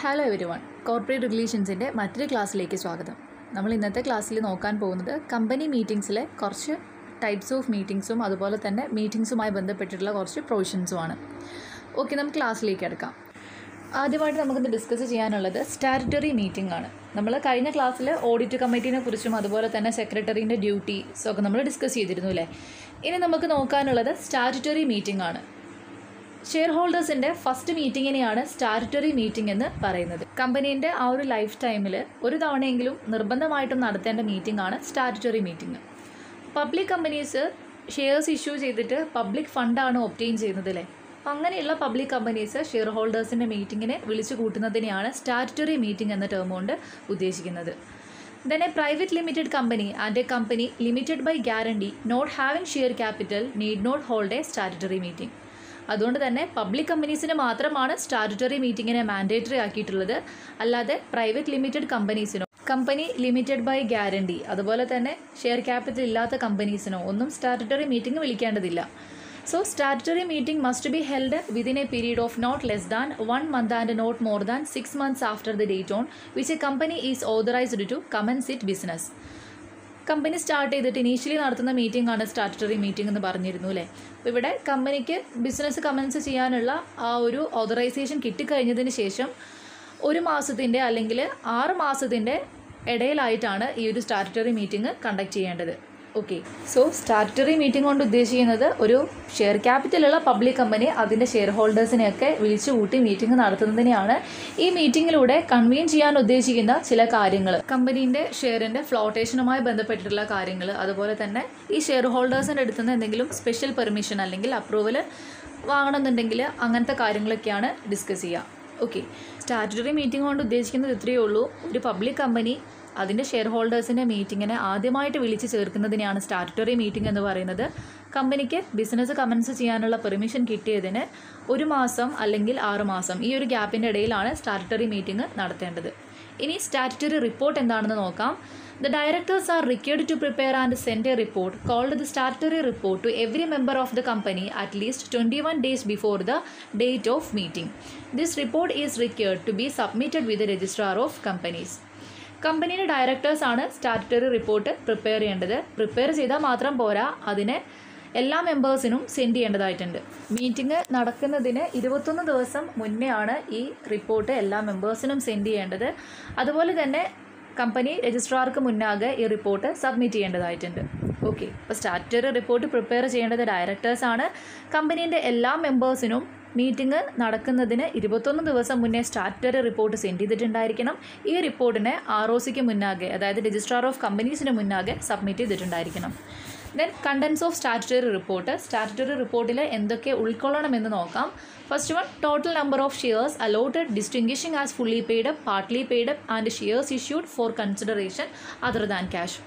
Hello every one, corporate റിലേഷൻസിൻ്റെ മറ്റൊരു ക്ലാസ്സിലേക്ക് സ്വാഗതം. നമ്മൾ ഇന്നത്തെ ക്ലാസ്സിൽ നോക്കാൻ പോകുന്നത് കമ്പനി മീറ്റിംഗ്സിലെ കുറച്ച് ടൈപ്സ് ഓഫ് മീറ്റിംഗ്സും അതുപോലെ തന്നെ മീറ്റിംഗ്സുമായി ബന്ധപ്പെട്ടിട്ടുള്ള കുറച്ച് പ്രൊവിഷൻസുമാണ്. ഓക്കെ, നമുക്ക് ക്ലാസ്സിലേക്ക് എടുക്കാം. ആദ്യമായിട്ട് നമുക്കിന്ന് ഡിസ്കസ് ചെയ്യാനുള്ളത് സ്റ്റാറ്റ്യൂട്ടറി മീറ്റിംഗ് ആണ്. നമ്മൾ കഴിഞ്ഞ ക്ലാസ്സിൽ ഓഡിറ്റ് കമ്മിറ്റീനെ കുറിച്ചും അതുപോലെ തന്നെ സെക്രട്ടറീൻ്റെ ഡ്യൂട്ടീസ് ഒക്കെ നമ്മൾ ഡിസ്കസ് ചെയ്തിരുന്നു അല്ലേ. ഇനി നമുക്ക് നോക്കാനുള്ളത് സ്റ്റാറ്റ്യൂട്ടറി മീറ്റിംഗ് ആണ്. ഷെയർ ഹോൾഡേഴ്സിൻ്റെ ഫസ്റ്റ് മീറ്റിങ്ങിനെയാണ് സ്റ്റാറ്റ്യൂട്ടറി മീറ്റിംഗ് എന്ന് പറയുന്നത്. കമ്പനീൻ്റെ ആ ഒരു ലൈഫ് ടൈമിൽ ഒരു തവണയെങ്കിലും നിർബന്ധമായിട്ടും നടത്തേണ്ട മീറ്റിംഗ് ആണ് statutory meeting. Public companies shares issue ചെയ്തിട്ട് പബ്ലിക് ഫണ്ടാണ് ഒബ്റ്റെയിൻ ചെയ്യുന്നത് അല്ലേ. അപ്പം അങ്ങനെയുള്ള പബ്ലിക് കമ്പനീസ് ഷെയർ ഹോൾഡേഴ്സിൻ്റെ മീറ്റിങ്ങിനെ വിളിച്ചു കൂട്ടുന്നതിനെയാണ് സ്റ്റാറ്റ്യൂട്ടറി മീറ്റിംഗ് എന്ന ടേം കൊണ്ട് ഉദ്ദേശിക്കുന്നത്. Then a private limited company and a company limited by guarantee not having share capital need not hold a statutory meeting. അതുകൊണ്ട് തന്നെ പബ്ലിക് കമ്പനീസിന് മാത്രമാണ് സ്റ്റാറ്റ്യൂട്ടറി മീറ്റിങ്ങിനെ മാൻഡേറ്ററി ആക്കിയിട്ടുള്ളത്. അല്ലാതെ പ്രൈവറ്റ് ലിമിറ്റഡ് കമ്പനീസിനോ കമ്പനി ലിമിറ്റഡ് ബൈ ഗ്യാരണ്ടി അതുപോലെ തന്നെ ഷെയർ ക്യാപിറ്റൽ ഇല്ലാത്ത കമ്പനീസിനോ ഒന്നും സ്റ്റാറ്റ്യൂട്ടറി മീറ്റിംഗ് വിളിക്കേണ്ടതില്ല. So, statutory meeting must be held within a period of not less than 1 month and not more than 6 months after the date on which a company is authorized to commence its business. Company start ചെയ്തിട്ട് initially നടത്തുന്ന meeting ആണ് statutory meeting എന്ന് പറഞ്ഞിരുന്നു അല്ലേ. അപ്പോൾ ഇവിടെ കമ്പനിക്ക് business comments ചെയ്യാനുള്ള ആ ഒരു ഓതറൈസേഷൻ കിട്ടിക്കഴിഞ്ഞതിന് ശേഷം 1 മാസത്തിൻ്റെ അല്ലെങ്കിൽ 6 മാസത്തിൻ്റെ ഇടയിലായിട്ടാണ് ഈ ഒരു സ്റ്റാറ്റ്യൂട്ടറി മീറ്റിംഗ് കണ്ടക്ട് ചെയ്യേണ്ടത്. ഓക്കെ, സോ സ്റ്റാറ്റ്യൂട്ടറി മീറ്റിംഗ് കൊണ്ട് ഉദ്ദേശിക്കുന്നത് ഒരു ഷെയർ ക്യാപിറ്റലുള്ള പബ്ലിക് കമ്പനി അതിൻ്റെ ഷെയർ ഹോൾഡേഴ്സിനെയൊക്കെ വിളിച്ചു കൂട്ടി മീറ്റിംഗ് നടത്തുന്നതിനെയാണ്. ഈ മീറ്റിങ്ങിലൂടെ കൺവീൻ ചെയ്യാൻ ഉദ്ദേശിക്കുന്ന ചില കാര്യങ്ങൾ, കമ്പനീൻ്റെ ഷെയറിൻ്റെ ഫ്ലോട്ടേഷനുമായി ബന്ധപ്പെട്ടിട്ടുള്ള കാര്യങ്ങൾ, അതുപോലെ തന്നെ ഈ ഷെയർ ഹോൾഡേഴ്സിൻ്റെ അടുത്ത് നിന്ന് എന്തെങ്കിലും സ്പെഷ്യൽ പെർമിഷൻ അല്ലെങ്കിൽ അപ്രൂവൽ വാങ്ങണമെന്നുണ്ടെങ്കിൽ അങ്ങനത്തെ കാര്യങ്ങളൊക്കെയാണ് ഡിസ്കസ് ചെയ്യുക. ഓക്കെ, സ്റ്റാറ്റ്യൂട്ടറി മീറ്റിംഗ് കൊണ്ട് ഉദ്ദേശിക്കുന്നത് ഇത്രയേ ഉള്ളൂ. ഒരു പബ്ലിക് കമ്പനി അതിൻ്റെ ഷെയർ ഹോൾഡേഴ്സിൻ്റെ മീറ്റിങ്ങിനെ ആദ്യമായിട്ട് വിളിച്ച് ചേർക്കുന്നതിനെയാണ് സ്റ്റാറ്റ്യൂട്ടറി മീറ്റിംഗ് എന്ന് പറയുന്നത്. കമ്പനിക്ക് ബിസിനസ് കമൻസ് ചെയ്യാനുള്ള പെർമിഷൻ കിട്ടിയതിന് 1 മാസം അല്ലെങ്കിൽ 6 മാസം ഈ ഒരു ഗ്യാപ്പിൻ്റെ ഇടയിലാണ് സ്റ്റാറ്റ്യൂട്ടറി മീറ്റിംഗ് നടത്തേണ്ടത്. ഇനി സ്റ്റാറ്റ്യൂട്ടറി റിപ്പോർട്ട് എന്താണെന്ന് നോക്കാം. The directors are required to prepare and send a report called the statutory report to every member of the company at least 21 days before the date of meeting. This report is required to be submitted with the registrar of companies. കമ്പനിയുടെ ഡയറക്ടേഴ്സാണ് statutory report prepare ചെയ്യേണ്ടത്. Prepare ചെയ്താൽ മാത്രം പോരാ, അതിനെ എല്ലാ മെമ്പേഴ്സിനും send ചെയ്യേണ്ടതായിട്ടുണ്ട്. Meeting നടക്കുന്നതിന് 21 ദിവസം മുന്നേ ആണ് ഈ റിപ്പോർട്ട് എല്ലാ മെമ്പേഴ്സിനും സെൻഡ് ചെയ്യേണ്ടത്. അതുപോലെ തന്നെ കമ്പനി രജിസ്ട്രാർക്ക് മുന്നാകെ ഈ റിപ്പോർട്ട് സബ്മിറ്റ് ചെയ്യേണ്ടതായിട്ടുണ്ട്. ഓക്കെ, അപ്പോൾ സ്റ്റാറ്റ്യൂട്ടറി റിപ്പോർട്ട് പ്രിപ്പയർ ചെയ്യേണ്ടത് ഡയറക്ടേഴ്സാണ്. കമ്പനീൻ്റെ എല്ലാ മെമ്പേഴ്സിനും മീറ്റിംഗ് നടക്കുന്നതിന് 21 ദിവസം മുന്നേ സ്റ്റാറ്റ്യൂട്ടറി റിപ്പോർട്ട് സെൻഡ് ചെയ്തിട്ടുണ്ടായിരിക്കണം. ഈ റിപ്പോർട്ടിനെ ROCക്ക് മുന്നാകെ, അതായത് രജിസ്ട്രാർ ഓഫ് കമ്പനീസിന് മുന്നാകെ സബ്മിറ്റ് ചെയ്തിട്ടുണ്ടായിരിക്കണം. Then contents of statutory report. Statutory റിപ്പോർട്ടിൽ എന്തൊക്കെ ഉൾക്കൊള്ളണമെന്ന് നോക്കാം. First one, total number of shares allotted distinguishing as fully paid up, partly paid up and shares issued for consideration other than cash.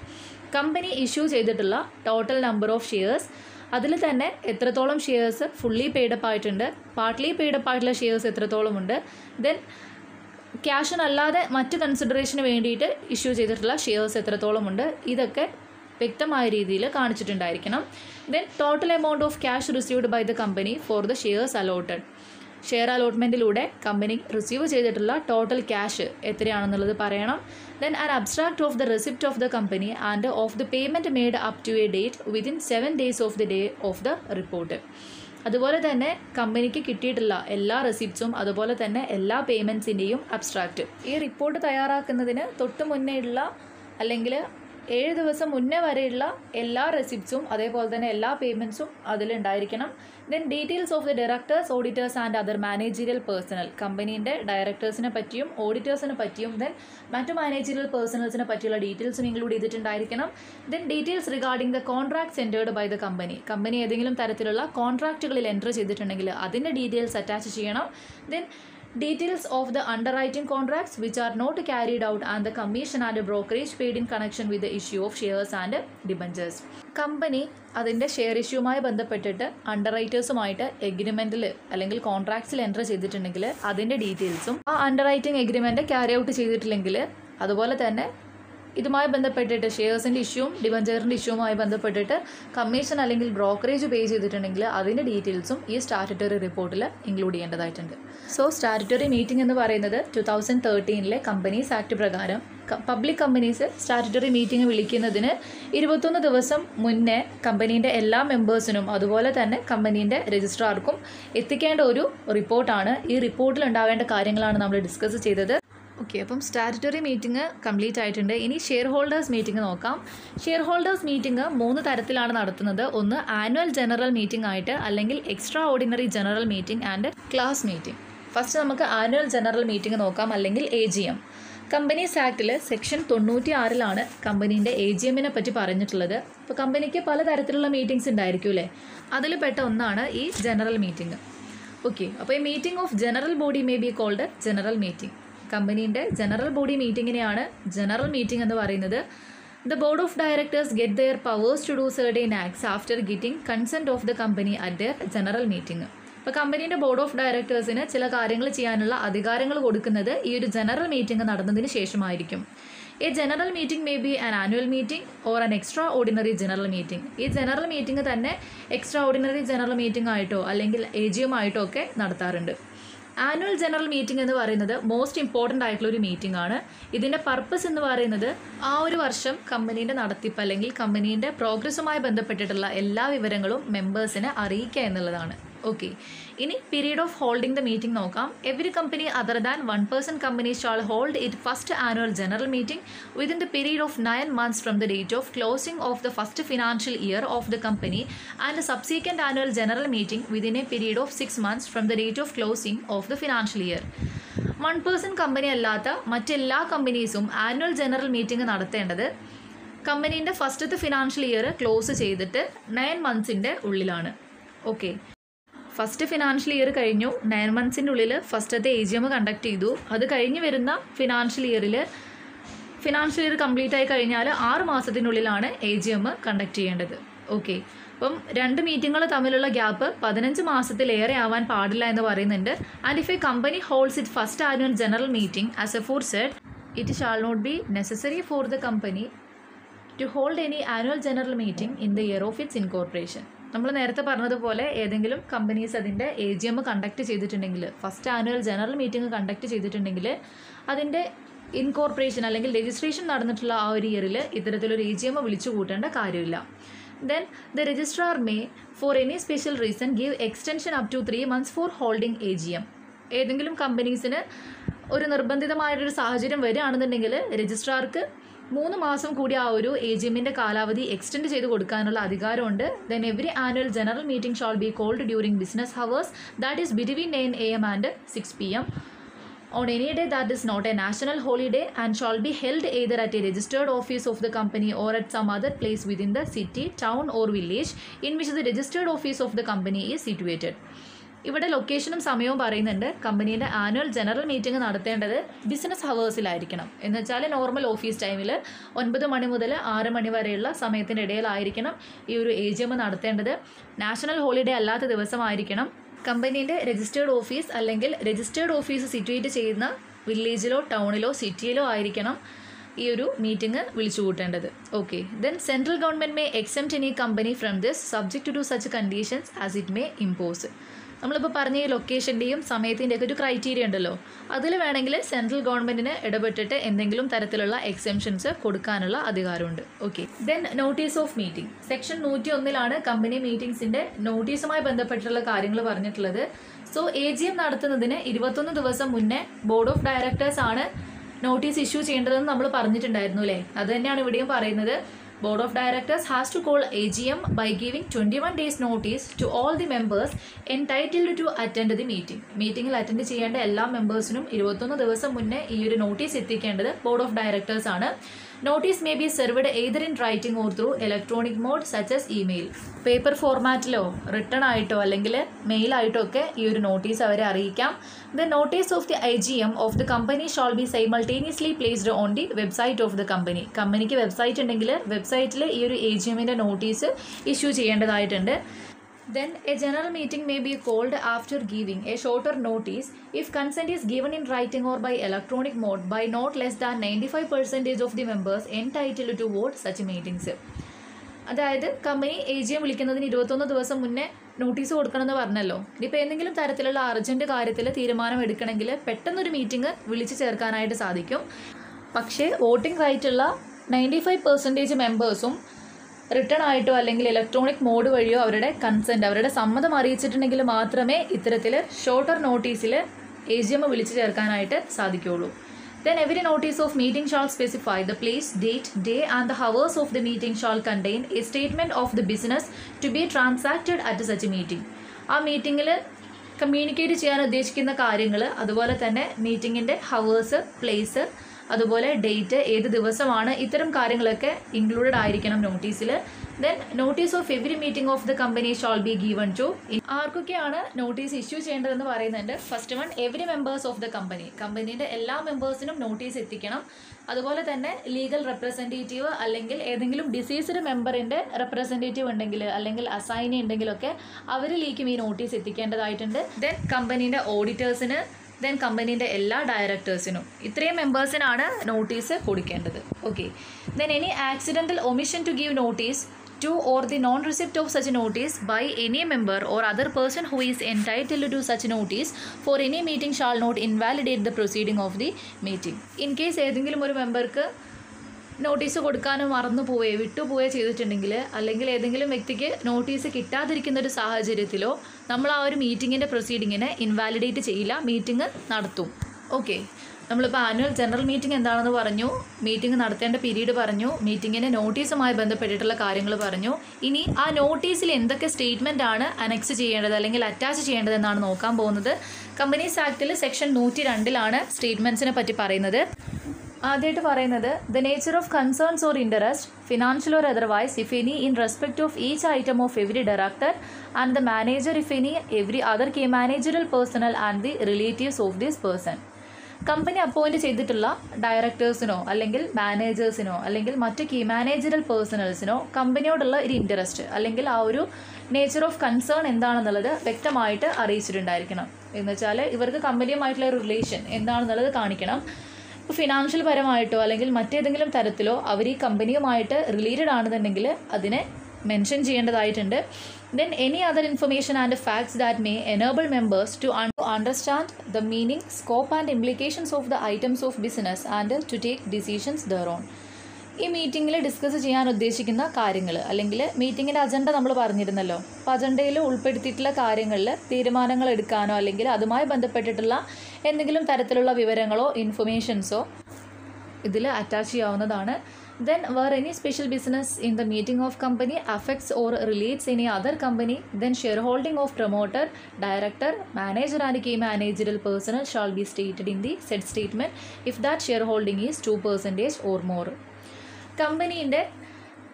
Company issue ചെയ്തിട്ടുള്ള total number of shares, അതിൽ തന്നെ എത്രത്തോളം shares fully paid up ആയിട്ടുണ്ട്, partly paid up ആയിട്ടുള്ള shares എത്രത്തോളം ഉണ്ട്, then ക്യാഷിനല്ലാതെ മറ്റ് കൺസിഡറേഷന് വേണ്ടിയിട്ട് ഇഷ്യൂ ചെയ്തിട്ടുള്ള ഷെയർസ് എത്രത്തോളം ഉണ്ട്, ഇതൊക്കെ വ്യക്തമായ രീതിയിൽ കാണിച്ചിട്ടുണ്ടായിരിക്കണം. Then total amount of cash received by the company for the shares allotted. Share അലോട്ട്മെൻറ്റിലൂടെ കമ്പനി റിസീവ് ചെയ്തിട്ടുള്ള ടോട്ടൽ ക്യാഷ് എത്രയാണെന്നുള്ളത് പറയണം. Then an abstract of the receipt of the company and of the payment made up to a date within 7 days of the day of the report. അതുപോലെ തന്നെ കമ്പനിക്ക് കിട്ടിയിട്ടുള്ള എല്ലാ റെസിപ്റ്റ്സും അതുപോലെ തന്നെ എല്ലാ പേയ്മെൻറ്റ്സിൻ്റെയും അബ്സ്ട്രാക്റ്റ്. ഈ റിപ്പോർട്ട് തയ്യാറാക്കുന്നതിന് തൊട്ട് മുന്നേ ഉള്ള അല്ലെങ്കിൽ 7 ദിവസം മുന്നേ വരെയുള്ള എല്ലാ റെസിപ്റ്റ്സും അതേപോലെ തന്നെ എല്ലാ പേയ്മെൻറ്റ്സും അതിലുണ്ടായിരിക്കണം. Then details of the directors, auditors and other managerial personnel. കമ്പനീൻ്റെ ഡയറക്ടേഴ്സിനെ പറ്റിയും ഓഡിറ്റേഴ്സിനെ പറ്റിയും ദെൻ മറ്റു മാനേജീരിയൽ പേഴ്സണൽസിനെ പറ്റിയുള്ള ഡീറ്റെയിൽസും ഇൻക്ലൂഡ് ചെയ്തിട്ടുണ്ടായിരിക്കണം. Then details regarding the contracts entered by the company. Company ഏതെങ്കിലും തരത്തിലുള്ള കോൺട്രാക്റ്റുകളിൽ എൻറ്റർ ചെയ്തിട്ടുണ്ടെങ്കിൽ അതിൻ്റെ ഡീറ്റെയിൽസ് അറ്റാച്ച് ചെയ്യണം. Then details of the underwriting contracts which are not carried out and the commission and brokerage paid in connection with the issue of shares and debentures. Company അതിൻ്റെ share ഇഷ്യൂമായി ബന്ധപ്പെട്ടിട്ട് അണ്ടർറൈറ്റേഴ്സുമായിട്ട് എഗ്രിമെൻറ്റിൽ അല്ലെങ്കിൽ കോൺട്രാക്ട്സിൽ enter ചെയ്തിട്ടുണ്ടെങ്കിൽ അതിൻ്റെ ഡീറ്റെയിൽസും, ആ അണ്ടർറൈറ്റിംഗ് agreement carry out ചെയ്തിട്ടില്ലെങ്കിൽ അതുപോലെ തന്നെ ഇതുമായി ബന്ധപ്പെട്ടിട്ട് ഷെയർസിൻ്റെ ഇഷ്യൂവും ഡിബഞ്ചറിൻ്റെ ഇഷ്യൂവുമായി ബന്ധപ്പെട്ടിട്ട് കമ്മീഷൻ അല്ലെങ്കിൽ ബ്രോക്കറേജ് പേ ചെയ്തിട്ടുണ്ടെങ്കിൽ അതിൻ്റെ ഡീറ്റെയിൽസും ഈ സ്റ്റാറ്റ്യൂട്ടറി റിപ്പോർട്ടിൽ ഇൻക്ലൂഡ് ചെയ്യേണ്ടതായിട്ടുണ്ട്. സോ സ്റ്റാറ്റ്യൂട്ടറി മീറ്റിംഗ് എന്ന് പറയുന്നത് 2013 കമ്പനീസ് ആക്ട് പ്രകാരം പബ്ലിക് കമ്പനീസ് സ്റ്റാറ്റ്യൂട്ടറി മീറ്റിംഗ് വിളിക്കുന്നതിന് 21 ദിവസം മുന്നേ കമ്പനീൻ്റെ എല്ലാ മെമ്പേഴ്സിനും അതുപോലെ തന്നെ കമ്പനീൻ്റെ രജിസ്ട്രാർക്കും എത്തിക്കേണ്ട ഒരു റിപ്പോർട്ടാണ്. ഈ റിപ്പോർട്ടിൽ ഉണ്ടാവേണ്ട കാര്യങ്ങളാണ് നമ്മൾ ഡിസ്കസ് ചെയ്തത്. ഓക്കെ, അപ്പം സ്റ്റാറ്റ്യൂട്ടറി മീറ്റിംഗ് കംപ്ലീറ്റ് ആയിട്ടുണ്ട്. ഇനി ഷെയർ ഹോൾഡേഴ്സ് മീറ്റിംഗ് നോക്കാം. ഷെയർ ഹോൾഡേഴ്സ് മീറ്റിംഗ് 3 തരത്തിലാണ് നടത്തുന്നത്. ഒന്ന് ആനുവൽ ജനറൽ മീറ്റിംഗ് ആയിട്ട്, അല്ലെങ്കിൽ extra ordinary general meeting and class meeting. First നമുക്ക് ആനുവൽ ജനറൽ മീറ്റിംഗ് നോക്കാം, അല്ലെങ്കിൽ AGM. കമ്പനീസ് ആക്ടിൽ സെക്ഷൻ 96 കമ്പനീൻ്റെ AGMനെ പറ്റി പറഞ്ഞിട്ടുള്ളത്. അപ്പോൾ കമ്പനിക്ക് പലതരത്തിലുള്ള മീറ്റിംഗ്സ് ഉണ്ടായിരിക്കും അല്ലേ, അതിൽ പെട്ട ഒന്നാണ് ഈ ജനറൽ മീറ്റിംഗ്. ഓക്കെ, അപ്പോൾ ഈ meeting of general body may be called general meeting. കമ്പനീൻ്റെ ജനറൽ ബോഡി മീറ്റിങ്ങിനെയാണ് ജനറൽ മീറ്റിംഗ് എന്ന് പറയുന്നത്. The board of directors get their powers to do certain acts after getting consent of the company at their general meeting. അപ്പോൾ കമ്പനീൻ്റെ board of ഡയറക്ടേഴ്സിന് ചില കാര്യങ്ങൾ ചെയ്യാനുള്ള അധികാരങ്ങൾ കൊടുക്കുന്നത് ഈ ഒരു ജനറൽ മീറ്റിംഗ് നടന്നതിന് ശേഷമായിരിക്കും. A general meeting may be an annual meeting or an extra ordinary general meeting. ഈ ജനറൽ മീറ്റിംഗ് തന്നെ എക്സ്ട്രാ ഓർഡിനറി ജനറൽ മീറ്റിംഗ് ആയിട്ടോ അല്ലെങ്കിൽ AGM ആയിട്ടോ ഒക്കെ നടത്താറുണ്ട്. ആനുവൽ ജനറൽ മീറ്റിംഗ് എന്ന് പറയുന്നത് മോസ്റ്റ് ഇമ്പോർട്ടൻ്റ് ആയിട്ടുള്ളൊരു മീറ്റിംഗ് ആണ്. ഇതിൻ്റെ പർപ്പസ് എന്ന് പറയുന്നത് ആ ഒരു വർഷം കമ്പനീൻ്റെ നടത്തിപ്പ് അല്ലെങ്കിൽ കമ്പനീൻ്റെ പ്രോഗ്രസ്സുമായി ബന്ധപ്പെട്ടിട്ടുള്ള എല്ലാ വിവരങ്ങളും മെമ്പേഴ്സിനെ അറിയിക്കുക എന്നുള്ളതാണ്. ഓക്കെ, ഇനി period of holding the meeting നോക്കാം. Every company other than 1 person company shall hold its first annual general meeting within the period of 9 months from the date of closing of the first financial year of the company, and a subsequent annual general meeting within a period of 6 months from the date of closing of the financial year. 1 person company അല്ലാത്ത മറ്റെല്ലാ കമ്പനീസും annual general meeting നടത്തേണ്ടത് കമ്പനീൻ്റെ ഫസ്റ്റത്തെ financial year close ചെയ്തിട്ട് 9 months ഉള്ളിലാണ്. Okay, first financial year കഴിഞ്ഞു, 9 months ഉള്ളിൽ ഫസ്റ്റത്തെ AGM conduct ചെയ്തു. അത് കഴിഞ്ഞ് വരുന്ന ഫിനാൻഷ്യൽ ഇയർ കംപ്ലീറ്റ് ആയി കഴിഞ്ഞാൽ 6 മാസത്തിനുള്ളിലാണ് AGM കണ്ടക്ട് ചെയ്യേണ്ടത്. ഓക്കെ, അപ്പം 2 മീറ്റിങ്ങുകൾ തമ്മിലുള്ള ഗ്യാപ്പ് 15 മാസത്തിലേറെ ആവാൻ പാടില്ല എന്ന് പറയുന്നുണ്ട്. And if a company holds it first annual general meeting as aforesaid, it shall not be necessary for the company to hold any annual general meeting in the year of its incorporation. നമ്മൾ നേരത്തെ പറഞ്ഞതുപോലെ ഏതെങ്കിലും companies അതിൻ്റെ AGM conduct ചെയ്തിട്ടുണ്ടെങ്കിൽ, first annual general meeting conduct ചെയ്തിട്ടുണ്ടെങ്കിൽ അതിൻ്റെ incorporation അല്ലെങ്കിൽ registration നടന്നിട്ടുള്ള ആ ഒരു ഇയറിൽ ഇത്തരത്തിലൊരു AGM വിളിച്ചു കൂട്ടേണ്ട കാര്യമില്ല. Then the registrar may for any special reason give extension up to 3 months for holding AGM. ഏതെങ്കിലും കമ്പനീസിന് ഒരു നിർബന്ധിതമായൊരു സാഹചര്യം വരികയാണെന്നുണ്ടെങ്കിൽ രജിസ്ട്രാർക്ക് 3 മാസം കൂടി ആ ഒരു AGMൻ്റെ കാലാവധി എക്സ്റ്റെൻഡ് ചെയ്ത് കൊടുക്കാനുള്ള അധികാരമുണ്ട്. Then every annual general meeting shall be called during business hours that is between 9 AM and 6 PM on any day that is not a national holiday and shall be held either at a registered office of the company or at some other place within the city, town or village in which the registered office of the company is situated. ഇവിടെ ലൊക്കേഷനും സമയവും പറയുന്നുണ്ട്. കമ്പനീൻ്റെ annual general meeting നടത്തേണ്ടത് business ഹവേഴ്സിലായിരിക്കണം. എന്ന് വെച്ചാൽ normal office ടൈമിൽ 9 മണി മുതൽ 6 മണി വരെയുള്ള സമയത്തിൻ്റെ ഇടയിലായിരിക്കണം ഈ ഒരു AGM നടത്തേണ്ടത്. നാഷണൽ ഹോളിഡേ അല്ലാത്ത ദിവസമായിരിക്കണം. കമ്പനീൻ്റെ രജിസ്റ്റേർഡ് ഓഫീസ് അല്ലെങ്കിൽ രജിസ്റ്റേർഡ് ഓഫീസ് സിറ്റുവേറ്റ് ചെയ്യുന്ന വില്ലേജിലോ ടൗണിലോ സിറ്റിയിലോ ആയിരിക്കണം ഈ ഒരു മീറ്റിംഗ് വിളിച്ചു കൂട്ടേണ്ടത്. Okay, then central government may except any company from this subject to such conditions as it may impose. നമ്മളിപ്പോൾ പറഞ്ഞ ഈ ലൊക്കേഷൻ്റെയും സമയത്തിൻ്റെയൊക്കെ ഒരു ക്രൈറ്റീരിയ ഉണ്ടല്ലോ, അതിൽ വേണമെങ്കിൽ സെൻട്രൽ ഗവൺമെൻറ്റിന് ഇടപെട്ടിട്ട് എന്തെങ്കിലും തരത്തിലുള്ള എക്സെംഷൻസ് കൊടുക്കാനുള്ള അധികാരമുണ്ട്. Okay, then notice of meeting. Section 101 company മീറ്റിംഗ്സിൻ്റെ നോട്ടീസുമായി ബന്ധപ്പെട്ടുള്ള കാര്യങ്ങൾ പറഞ്ഞിട്ടുള്ളത്. സോ AGM നടത്തുന്നതിന് 21 ദിവസം മുന്നേ ബോർഡ് ഓഫ് ഡയറക്ടേഴ്സ് ആണ് നോട്ടീസ് ഇഷ്യൂ ചെയ്യേണ്ടതെന്ന് നമ്മൾ പറഞ്ഞിട്ടുണ്ടായിരുന്നു അല്ലേ. അത് തന്നെയാണ് ഇവിടെയും പറയുന്നത്. Board of Directors has to call AGM by giving 21 days notice to all the members entitled to attend the meeting. മീറ്റിംഗിൽ അറ്റൻഡ് ചെയ്യേണ്ട എല്ലാ മെമ്പേഴ്സിനും 21 ദിവസം മുന്നേ ഈ ഒരു നോട്ടീസ് എത്തിക്കേണ്ടത് ബോർഡ് ഓഫ് ഡയറക്ടേഴ്സ് ആണ്. Notice may be served either in writing or through electronic mode such as email. Paper ഫോർമാറ്റിലോ റിട്ടേൺ ആയിട്ടോ അല്ലെങ്കിൽ മെയിലായിട്ടോ ഒക്കെ ഈ ഒരു നോട്ടീസ് അവരെ അറിയിക്കാം. The notice of the AGM of the company shall be simultaneously placed on the website of the company. കമ്പനിക്ക് വെബ്സൈറ്റ് ഉണ്ടെങ്കിൽ വെബ്സൈറ്റിൽ ഈ ഒരു AGMൻ്റെ നോട്ടീസ് ഇഷ്യൂ ചെയ്യേണ്ടതായിട്ടുണ്ട്. Then a general meeting may be called after giving a shorter notice if consent is given in writing or by electronic mode by not less than 95% of the members entitled to vote such meetings. അതായത് company AGM വിളിക്കുന്നതിന് 21 ദിവസം മുന്നേ notice കൊടുക്കണമെന്ന് പറഞ്ഞല്ലോ. ഇനിയിപ്പോൾ എന്തെങ്കിലും തരത്തിലുള്ള urgent കാര്യത്തിൽ തീരുമാനം എടുക്കണമെങ്കിൽ പെട്ടെന്നൊരു മീറ്റിംഗ് വിളിച്ച് ചേർക്കാനായിട്ട് സാധിക്കും. പക്ഷേ വോട്ടിംഗ് റൈറ്റുള്ള 95% മെമ്പേഴ്സും റിട്ടേൺ ആയിട്ടോ അല്ലെങ്കിൽ ഇലക്ട്രോണിക് മോഡ് വഴിയോ അവരുടെ കൺസെൻറ്റ്, അവരുടെ സമ്മതം അറിയിച്ചിട്ടുണ്ടെങ്കിൽ മാത്രമേ ഇത്തരത്തിൽ ഷോർട്ടർ നോട്ടീസിൽ AGM വിളിച്ച് ചേർക്കാനായിട്ട് സാധിക്കുകയുള്ളൂ. Then every notice of meeting shall specify the place, date, day and the hours of the meeting shall contain a statement of the business to be transacted at such meeting. ആ മീറ്റിങ്ങിൽ communicate ചെയ്യാൻ ഉദ്ദേശിക്കുന്ന കാര്യങ്ങൾ, അതുപോലെ തന്നെ മീറ്റിങ്ങിൻ്റെ hours, place, അതുപോലെ date, ഏത് ദിവസമാണ്, ഇത്തരം കാര്യങ്ങളൊക്കെ ഇൻക്ലൂഡഡ് ആയിരിക്കണം നോട്ടീസിൽ. Then notice of every meeting of the company shall be given to. ആർക്കൊക്കെയാണ് നോട്ടീസ് ഇഷ്യൂ ചെയ്യേണ്ടതെന്ന് പറയുന്നുണ്ട്. First one, every members of the company. കമ്പനീൻ്റെ എല്ലാ മെമ്പേഴ്സിനും നോട്ടീസ് എത്തിക്കണം. അതുപോലെ തന്നെ ലീഗൽ റെപ്രസെൻറ്റേറ്റീവ് അല്ലെങ്കിൽ ഏതെങ്കിലും ഡിസീസ്ഡ് മെമ്പറിൻ്റെ റെപ്രസെൻറ്റേറ്റീവ് ഉണ്ടെങ്കിൽ അല്ലെങ്കിൽ അസൈനി ഉണ്ടെങ്കിലൊക്കെ അവരിലേക്കും ഈ നോട്ടീസ് എത്തിക്കേണ്ടതായിട്ടുണ്ട്. ദെൻ കമ്പനീൻ്റെ ഓഡിറ്റേഴ്സിന്, ദെൻ കമ്പനീൻ്റെ എല്ലാ ഡയറക്ടേഴ്സിനും, ഇത്രയും മെമ്പേഴ്സിനാണ് നോട്ടീസ് കൊടുക്കേണ്ടത്. Okay. Then any accidental omission to give notice to or the non-receipt of such notice by any member or other person who is entitled to such notice for any meeting shall not invalidate the proceeding of the meeting. In case ഏതെങ്കിലും ഒരു മെമ്പർക്ക് notice കൊടുക്കാനും വിട്ടുപോവുകയോ ചെയ്തിട്ടുണ്ടെങ്കിൽ, അല്ലെങ്കിൽ ഏതെങ്കിലും വ്യക്തിക്ക് notice കിട്ടാതിരിക്കുന്ന ഒരു സാഹചര്യത്തിലോ നമ്മൾ ആ ഒരു മീറ്റിങ്ങിൻ്റെ പ്രൊസീഡിങ്ങിനെ ഇൻവാലിഡേറ്റ് ചെയ്യില്ല, മീറ്റിംഗ് നടത്തും. ഓക്കെ. നമ്മളിപ്പോൾ ആനുവൽ ജനറൽ മീറ്റിംഗ് എന്താണെന്ന് പറഞ്ഞു, മീറ്റിംഗ് നടത്തേണ്ട പീരീഡ് പറഞ്ഞു, മീറ്റിങ്ങിന് നോട്ടീസുമായി ബന്ധപ്പെട്ടിട്ടുള്ള കാര്യങ്ങൾ പറഞ്ഞു. ഇനി ആ നോട്ടീസിൽ എന്തൊക്കെ സ്റ്റേറ്റ്മെൻ്റ് ആണ് അനക്സ് ചെയ്യേണ്ടത് അല്ലെങ്കിൽ അറ്റാച്ച് ചെയ്യേണ്ടതെന്നാണ് നോക്കാൻ പോകുന്നത്. കമ്പനീസ് ആക്ടിൽ സെക്ഷൻ 102 സ്റ്റേറ്റ്മെൻറ്റ്സിനെ പറ്റി പറയുന്നത്. ആദ്യമായിട്ട് പറയുന്നത്, the nature of concerns or interest, financial or otherwise, if any, in respect of each item of every director and the manager, if any, every other key managerial personnel and the relatives of this person. Company appoint ചെയ്തിട്ടുള്ള ഡയറക്ടേഴ്സിനോ അല്ലെങ്കിൽ മാനേജേഴ്സിനോ അല്ലെങ്കിൽ മറ്റ് key managerial പേഴ്സണൽസിനോ കമ്പനിയോടുള്ള ഒരു interest അല്ലെങ്കിൽ ആ ഒരു nature of concern എന്താണെന്നുള്ളത് വ്യക്തമായിട്ട് അറിയിച്ചിട്ടുണ്ടായിരിക്കണം. എന്ന് വെച്ചാൽ ഇവർക്ക് കമ്പനിയുമായിട്ടുള്ള റിലേഷൻ എന്താണെന്നുള്ളത് കാണിക്കണം. ഇപ്പോൾ ഫിനാൻഷ്യൽ പരമായിട്ടോ അല്ലെങ്കിൽ മറ്റേതെങ്കിലും തരത്തിലോ അവർ ഈ കമ്പനിയുമായിട്ട് റിലേറ്റഡ് ആണെന്നുണ്ടെങ്കിൽ അതിനെ മെൻഷൻ ചെയ്യേണ്ടതായിട്ടുണ്ട്. Then any other information and facts that may enable members to understand the meaning, scope and implications of the items of business and to take decisions thereon. ഈ മീറ്റിങ്ങിൽ ഡിസ്കസ് ചെയ്യാൻ ഉദ്ദേശിക്കുന്ന കാര്യങ്ങൾ അല്ലെങ്കിൽ മീറ്റിങ്ങിൻ്റെ അജണ്ട നമ്മൾ പറഞ്ഞിരുന്നല്ലോ. അപ്പോൾ അജണ്ടയിൽ ഉൾപ്പെടുത്തിയിട്ടുള്ള കാര്യങ്ങളിൽ തീരുമാനങ്ങൾ എടുക്കാനോ അല്ലെങ്കിൽ അതുമായി ബന്ധപ്പെട്ടിട്ടുള്ള എന്തെങ്കിലും തരത്തിലുള്ള വിവരങ്ങളോ ഇൻഫർമേഷൻസോ ഇതിൽ അറ്റാച്ച് ചെയ്യാവുന്നതാണ്. Then where any special business in the meeting of company affects or relates any other company, then shareholding of promoter, director, manager and key managerial personnel shall be stated in the said statement if that shareholding is 2% or more. കമ്പനീൻ്റെ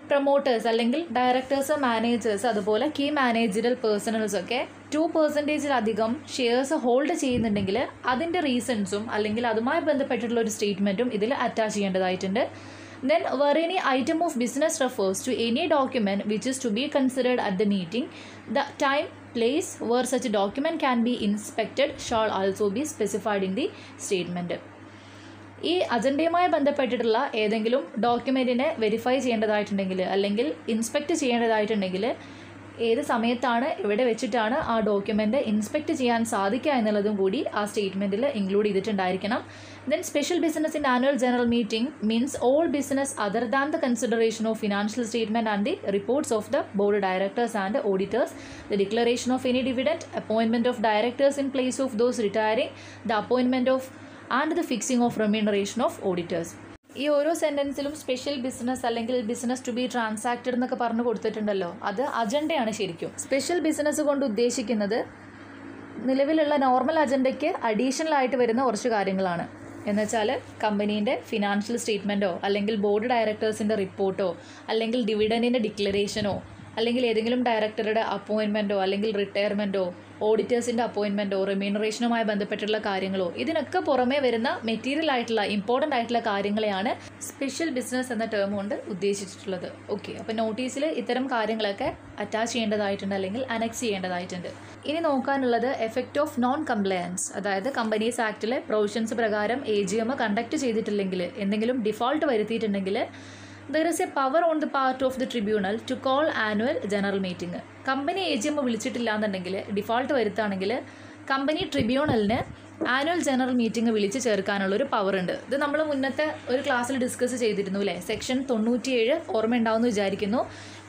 promoters അല്ലെങ്കിൽ directors, managers, അതുപോലെ key managerial പേഴ്സണൽസൊക്കെ 2%-ലധികം shares hold ചെയ്യുന്നുണ്ടെങ്കിൽ അതിൻ്റെ റീസൺസും അല്ലെങ്കിൽ അതുമായി ബന്ധപ്പെട്ടിട്ടുള്ള ഒരു സ്റ്റേറ്റ്മെൻറ്റും ഇതിൽ attach ചെയ്യേണ്ടതായിട്ടുണ്ട്. Then where any item of business refers to any document which is to be considered at the meeting, the time, place where such a document can be inspected shall also be specified in the statement. ഈ അജണ്ടയുമായി ബന്ധപ്പെട്ടിട്ടുള്ള ഏതെങ്കിലും ഡോക്യുമെൻറ്റിനെ verify ചെയ്യേണ്ടതായിട്ടുണ്ടെങ്കിൽ അല്ലെങ്കിൽ inspect ചെയ്യേണ്ടതായിട്ടുണ്ടെങ്കിൽ ഏത് സമയത്താണ് എവിടെ വെച്ചിട്ടാണ് ആ document inspect ചെയ്യാൻ സാധിക്കുക എന്നുള്ളതും കൂടി ആ സ്റ്റേറ്റ്മെൻറ്റിൽ include ചെയ്തിട്ടുണ്ടായിരിക്കണം. Then special business in annual general meeting means all business other than the consideration of financial statement and the reports of the board directors and auditors, the declaration of any dividend, appointment of directors in place of those retiring, the appointment of and the fixing of remuneration of auditors. ഈ ഓരോ സെൻറ്റൻസിലും special business അല്ലെങ്കിൽ business to be transacted എന്നൊക്കെ പറഞ്ഞു കൊടുത്തിട്ടുണ്ടല്ലോ, അത് അജണ്ടയാണ് ശരിക്കും. Special business കൊണ്ട് ഉദ്ദേശിക്കുന്നത് നിലവിലുള്ള നോർമൽ അജണ്ടയ്ക്ക് അഡീഷണൽ ആയിട്ട് വരുന്ന കുറച്ച് കാര്യങ്ങളാണ്. എന്നുവെച്ചാൽ കമ്പനീൻ്റെ ഫിനാൻഷ്യൽ സ്റ്റേറ്റ്മെൻറ്റോ അല്ലെങ്കിൽ ബോർഡ് ഡയറക്ടേഴ്സിൻ്റെ റിപ്പോർട്ടോ അല്ലെങ്കിൽ ഡിവിഡൻറ്റിൻ്റെ ഡിക്ലറേഷനോ അല്ലെങ്കിൽ ഏതെങ്കിലും ഡയറക്ടറുടെ അപ്പോയിൻമെൻറ്റോ അല്ലെങ്കിൽ റിട്ടയർമെൻറ്റോ ഓഡിറ്റേഴ്സിൻ്റെ അപ്പോയിൻമെൻറ്റോ റെമ്യൂണറേഷനുമായി ബന്ധപ്പെട്ടുള്ള കാര്യങ്ങളോ ഇതിനൊക്കെ പുറമേ വരുന്ന മെറ്റീരിയൽ ആയിട്ടുള്ള ഇമ്പോർട്ടൻ്റ് ആയിട്ടുള്ള കാര്യങ്ങളെയാണ് സ്പെഷ്യൽ ബിസിനസ് എന്ന ടേം കൊണ്ട് ഉദ്ദേശിച്ചിട്ടുള്ളത്. ഓക്കെ, അപ്പോൾ നോട്ടീസിൽ ഇത്തരം കാര്യങ്ങളൊക്കെ അറ്റാച്ച് ചെയ്യേണ്ടതായിട്ടുണ്ട് അല്ലെങ്കിൽ അനക്സ് ചെയ്യേണ്ടതായിട്ടുണ്ട്. ഇനി നോക്കാനുള്ളത് എഫക്റ്റ് ഓഫ് നോൺ കംപ്ലയൻസ്, അതായത് കമ്പനീസ് ആക്ടിലെ പ്രൊവിഷൻസ് പ്രകാരം AGM കണ്ടക്ട് ചെയ്തിട്ടില്ലെങ്കിൽ, എന്തെങ്കിലും default വരുത്തിയിട്ടുണ്ടെങ്കിൽ there is a power on the part of the tribunal to call annual general meeting. Company AGM വിളിച്ചിട്ടില്ല എന്നുണ്ടെങ്കിൽ, ഡിഫോൾട്ട് വരുത്താണെങ്കിൽ കമ്പനി ട്രിബ്യൂണലിന് ആനുവൽ ജനറൽ മീറ്റിംഗ് വിളിച്ച് ചേർക്കാനുള്ളൊരു പവർ ഉണ്ട്. ഇത് നമ്മൾ മുന്നത്തെ ഒരു ക്ലാസ്സിൽ ഡിസ്കസ് ചെയ്തിരുന്നു അല്ലേ, സെക്ഷൻ 97 ഓർമ്മ ഉണ്ടാവുമെന്ന് വിചാരിക്കുന്നു.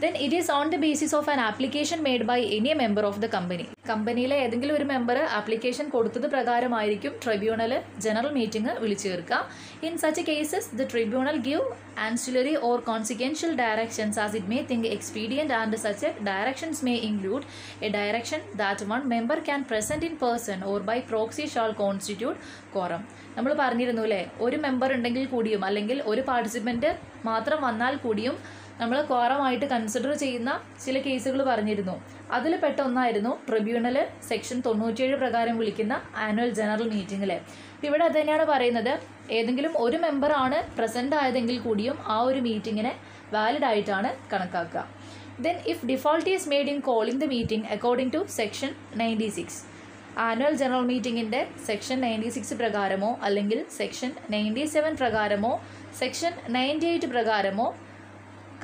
Then it is on the basis of an application made by any member of the company. കമ്പനിയിലെ ഏതെങ്കിലും ഒരു മെമ്പർ ആപ്ലിക്കേഷൻ കൊടുത്തത് പ്രകാരമായിരിക്കും ട്രിബ്യൂണൽ ജനറൽ മീറ്റിംഗ് വിളിച്ചു ചേർക്കുക. In such cases the tribunal give ancillary or consequential directions as it may think expedient, and such directions may include a direction that one member can present in person or by proxy shall constitute quorum. നമ്മൾ പറഞ്ഞിരുന്നു അല്ലേ, ഒരു member ഉണ്ടെങ്കിൽ കൂടിയും അല്ലെങ്കിൽ ഒരു participant മാത്രം വന്നാൽ കൂടിയും നമ്മൾ ക്വാറമായിട്ട് കൺസിഡർ ചെയ്യുന്ന ചില കേസുകൾ പറഞ്ഞിരുന്നു. അതിൽ പെട്ട ഒന്നായിരുന്നു ട്രിബ്യൂണൽ സെക്ഷൻ 97 പ്രകാരം വിളിക്കുന്ന ആനുവൽ ജനറൽ മീറ്റിംഗിൽ. ഇവിടെ അത് തന്നെയാണ് പറയുന്നത്, ഏതെങ്കിലും ഒരു മെമ്പറാണ് പ്രസൻ്റ് ആയതെങ്കിൽ കൂടിയും ആ ഒരു മീറ്റിങ്ങിനെ വാലിഡ് ആയിട്ടാണ് കണക്കാക്കുക. Then if default is made in calling the meeting according to section 96, annual general മീറ്റിങ്ങിൻ്റെ സെക്ഷൻ 96 പ്രകാരമോ അല്ലെങ്കിൽ സെക്ഷൻ 97 പ്രകാരമോ സെക്ഷൻ 98 പ്രകാരമോ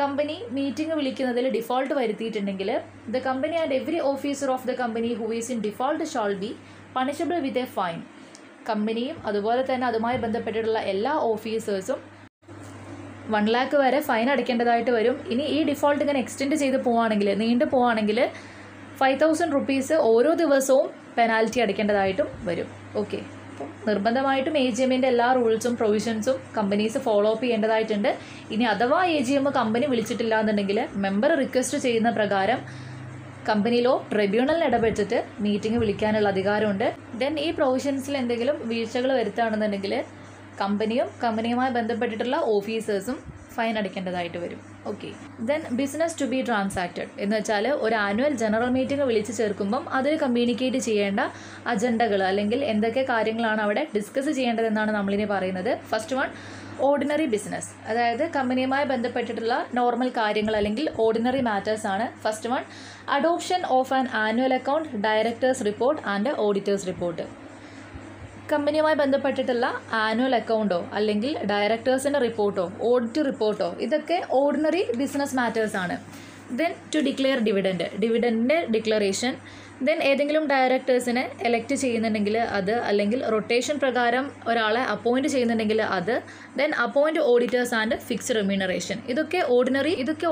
കമ്പനി മീറ്റിംഗ് വിളിക്കുന്നതിൽ ഡിഫോൾട്ട് വരുത്തിയിട്ടുണ്ടെങ്കിൽ the company and every officer of the company who is in default shall be punishable with a fine. കമ്പനിയും അതുപോലെ തന്നെ അതുമായി ബന്ധപ്പെട്ടിട്ടുള്ള എല്ലാ ഓഫീസേഴ്സും 1 lakh വരെ ഫൈൻ അടയ്ക്കേണ്ടതായിട്ട് വരും. ഇനി ഈ ഡിഫോൾട്ട് ഇങ്ങനെ എക്സ്റ്റെൻഡ് ചെയ്ത് പോവുകയാണെങ്കിൽ, നീണ്ടു പോവുകയാണെങ്കിൽ 5,000 rupees ഓരോ ദിവസവും പെനാൽറ്റി അടയ്ക്കേണ്ടതായിട്ടും വരും. ഓക്കെ, അപ്പോൾ നിർബന്ധമായിട്ടും AGMൻ്റെ എല്ലാ റൂൾസും പ്രൊവിഷൻസും കമ്പനീസ് ഫോളോ അപ്പ് ചെയ്യേണ്ടതായിട്ടുണ്ട്. ഇനി അഥവാ AGM കമ്പനി വിളിച്ചിട്ടില്ല എന്നുണ്ടെങ്കിൽ മെമ്പർ റിക്വസ്റ്റ് ചെയ്യുന്ന പ്രകാരം കമ്പനിയിലോ ട്രിബ്യൂണലിൽ ഇടപെട്ടിട്ട് മീറ്റിംഗ് വിളിക്കാനുള്ള അധികാരമുണ്ട്. ദെൻ ഈ പ്രൊവിഷൻസിൽ എന്തെങ്കിലും വീഴ്ചകൾ വരുത്തുകയാണെന്നുണ്ടെങ്കിൽ കമ്പനിയും കമ്പനിയുമായി ബന്ധപ്പെട്ടിട്ടുള്ള ഓഫീസേഴ്സും ഫൈൻ അടയ്ക്കേണ്ടതായിട്ട് വരും. Okay, then business to be transacted എന്ന് വെച്ചാൽ ഒരു ആനുവൽ ജനറൽ മീറ്റിംഗ് വിളിച്ച് ചേർക്കുമ്പം അതിൽ കമ്മ്യൂണിക്കേറ്റ് ചെയ്യേണ്ട അജണ്ടകൾ അല്ലെങ്കിൽ എന്തൊക്കെ കാര്യങ്ങളാണ് അവിടെ ഡിസ്കസ് ചെയ്യേണ്ടതെന്നാണ് നമ്മളിനി പറയുന്നത്. ഫസ്റ്റ് വൺ, ഓർഡിനറി ബിസിനസ്, അതായത് കമ്പനിയുമായി ബന്ധപ്പെട്ടിട്ടുള്ള നോർമൽ കാര്യങ്ങൾ അല്ലെങ്കിൽ ഓർഡിനറി മാറ്റേഴ്സ് ആണ്. First one, adoption of an annual account, directors report and auditors report. കമ്പനിയുമായി ബന്ധപ്പെട്ടിട്ടുള്ള ആനുവൽ അക്കൗണ്ടോ അല്ലെങ്കിൽ ഡയറക്ടേഴ്സിൻ്റെ റിപ്പോർട്ടോ ഓഡിറ്റ് റിപ്പോർട്ടോ ഇതൊക്കെ ഓർഡിനറി ബിസിനസ് മാറ്റേഴ്സ് ആണ്. ദെൻ ടു ഡിക്ലെയർ ഡിവിഡൻറ്റിൻ്റെ ഡിക്ലറേഷൻ. ദെൻ ഏതെങ്കിലും ഡയറക്ടേഴ്സിനെ എലക്ട് ചെയ്യുന്നുണ്ടെങ്കിൽ അത്, അല്ലെങ്കിൽ റൊട്ടേഷൻ പ്രകാരം ഒരാളെ അപ്പോയിൻറ്റ് ചെയ്യുന്നുണ്ടെങ്കിൽ അത്. Then appoint auditors and fix remuneration. ഇതൊക്കെ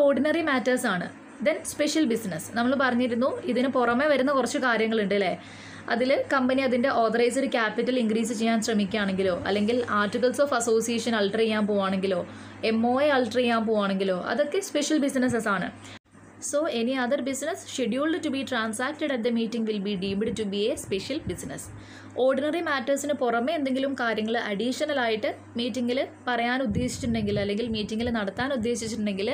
ഓർഡിനറി മാറ്റേഴ്സ് ആണ്. ദെൻ സ്പെഷ്യൽ ബിസിനസ്, നമ്മൾ പറഞ്ഞിരുന്നു ഇതിന് പുറമെ വരുന്ന കുറച്ച് കാര്യങ്ങളുണ്ട് അല്ലേ. അതിൽ കമ്പനി അതിൻ്റെ ഓതറൈസ്ഡ് ക്യാപിറ്റൽ ഇൻക്രീസ് ചെയ്യാൻ ശ്രമിക്കുകയാണെങ്കിലോ അല്ലെങ്കിൽ ആർട്ടിക്കിൾസ് ഓഫ് അസോസിയേഷൻ അൾട്ടർ ചെയ്യാൻ പോവുകയാണെങ്കിലോ MOA അൾട്ടർ ചെയ്യാൻ പോവുകയാണെങ്കിലോ അതൊക്കെ സ്പെഷ്യൽ ബിസിനസ്സസ് ആണ്. So any other business scheduled to be transacted at the meeting will be deemed to be a special business. Ordinary മാറ്റേഴ്സിന് പുറമെ എന്തെങ്കിലും കാര്യങ്ങൾ അഡീഷണൽ ആയിട്ട് മീറ്റിങ്ങിൽ പറയാൻ ഉദ്ദേശിച്ചിട്ടുണ്ടെങ്കിൽ അല്ലെങ്കിൽ മീറ്റിങ്ങിൽ നടത്താൻ ഉദ്ദേശിച്ചിട്ടുണ്ടെങ്കിൽ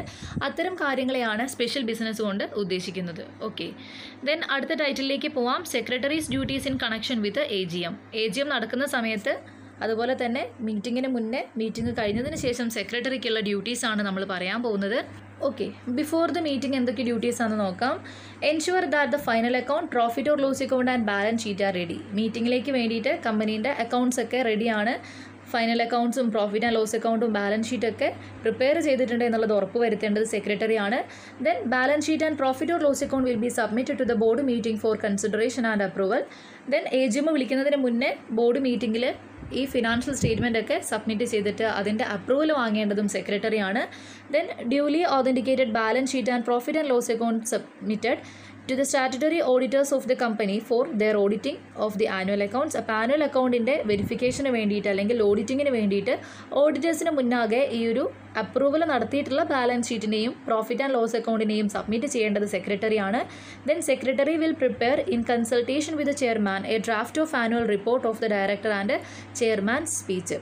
അത്തരം കാര്യങ്ങളെയാണ് സ്പെഷ്യൽ ബിസിനസ് കൊണ്ട് ഉദ്ദേശിക്കുന്നത്. ഓക്കെ, ദെൻ അടുത്ത ടൈറ്റിലേക്ക് പോവാം. Secretaries duties in connection with AGM നടക്കുന്ന സമയത്ത്, അതുപോലെ തന്നെ മീറ്റിങ്ങിന് മുന്നേ മീറ്റിംഗ് കഴിഞ്ഞതിന് ശേഷം സെക്രട്ടറിക്കുള്ള ഡ്യൂട്ടീസാണ് നമ്മൾ പറയാൻ പോകുന്നത്. ഓക്കെ, ബിഫോർ ദ മീറ്റിംഗ് എന്തൊക്കെ ഡ്യൂട്ടീസ് ആണെന്ന് നോക്കാം. Ensure that the final account, profit or loss account and balance sheet are ready. മീറ്റിങ്ങിലേക്ക് വേണ്ടിയിട്ട് കമ്പനീൻ്റെ അക്കൗണ്ട്സ് ഒക്കെ റെഡിയാണ്. ഫൈനൽ അക്കൗണ്ട്സും പ്രോഫിറ്റ് ആൻഡ് ലോസ് അക്കൗണ്ടും ബാലൻസ് ഷീറ്റൊക്കെ പ്രിപ്പയർ ചെയ്തിട്ടുണ്ട് എന്നുള്ളത് ഉറപ്പ് വരുത്തേണ്ടത് സെക്രട്ടറിയാണ്. Then balance sheet and profit or loss account will be submitted to the board meeting for consideration and approval. Then AGM വിളിക്കുന്നതിന് മുന്നേ ബോർഡ് മീറ്റിങ്ങിൽ ഈ ഫിനാൻഷ്യൽ സ്റ്റേറ്റ്മെൻ്റ് ഒക്കെ സബ്മിറ്റ് ചെയ്തിട്ട് അതിൻ്റെ അപ്രൂവൽ വാങ്ങേണ്ടതും സെക്രട്ടറിയാണ്. Then duly authenticated balance sheet and profit and loss account submitted to the statutory auditors of the company for their auditing of the annual accounts. അപ്പോൾ ആനുവൽ അക്കൗണ്ടിൻ്റെ വെരിഫിക്കേഷന് വേണ്ടിയിട്ട് അല്ലെങ്കിൽ ഓഡിറ്റിങ്ങിന് വേണ്ടിയിട്ട് ഓഡിറ്റേഴ്സിന് മുന്നാകെ ഈ ഒരു അപ്രൂവൽ നടത്തിയിട്ടുള്ള ബാലൻസ് ഷീറ്റിനെയും പ്രോഫിറ്റ് ആൻഡ് ലോസ് അക്കൗണ്ടിനെയും സബ്മിറ്റ് ചെയ്യേണ്ടത് സെക്രട്ടറിയാണ്. Then secretary will prepare in consultation with chairman a draft of annual report of the director and chairman speech.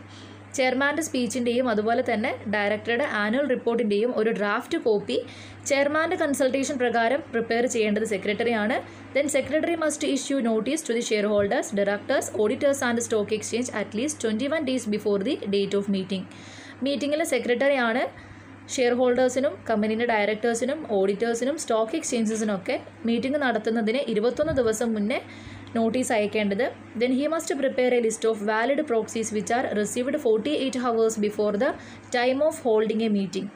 ചെയർമാൻ്റെ സ്പീച്ചിൻ്റെയും അതുപോലെ തന്നെ ഡയറക്ടറുടെ ആനുവൽ റിപ്പോർട്ടിൻ്റെയും ഒരു ഡ്രാഫ്റ്റ് കോപ്പി ചെയർമാൻ്റെ കൺസൾട്ടേഷൻ പ്രകാരം പ്രിപ്പയർ ചെയ്യേണ്ടത് സെക്രട്ടറിയാണ്. Then secretary must issue notice to the share holders, directors, auditors and stock exchange at least 21 days before the date of meeting. മീറ്റിങ്ങിൽ സെക്രട്ടറിയാണ് ഷെയർ ഹോൾഡേഴ്സിനും കമ്പനീൻ്റെ ഡയറക്ടേഴ്സിനും ഓഡിറ്റേഴ്സിനും സ്റ്റോക്ക് എക്സ്ചേഞ്ചസിനൊക്കെ മീറ്റിംഗ് നടത്തുന്നതിന് 21 ദിവസം മുന്നേ നോട്ടീസ് അയക്കേണ്ടത്. Then he must prepare a list of valid proxies which are received 48 hours before the time of holding a meeting.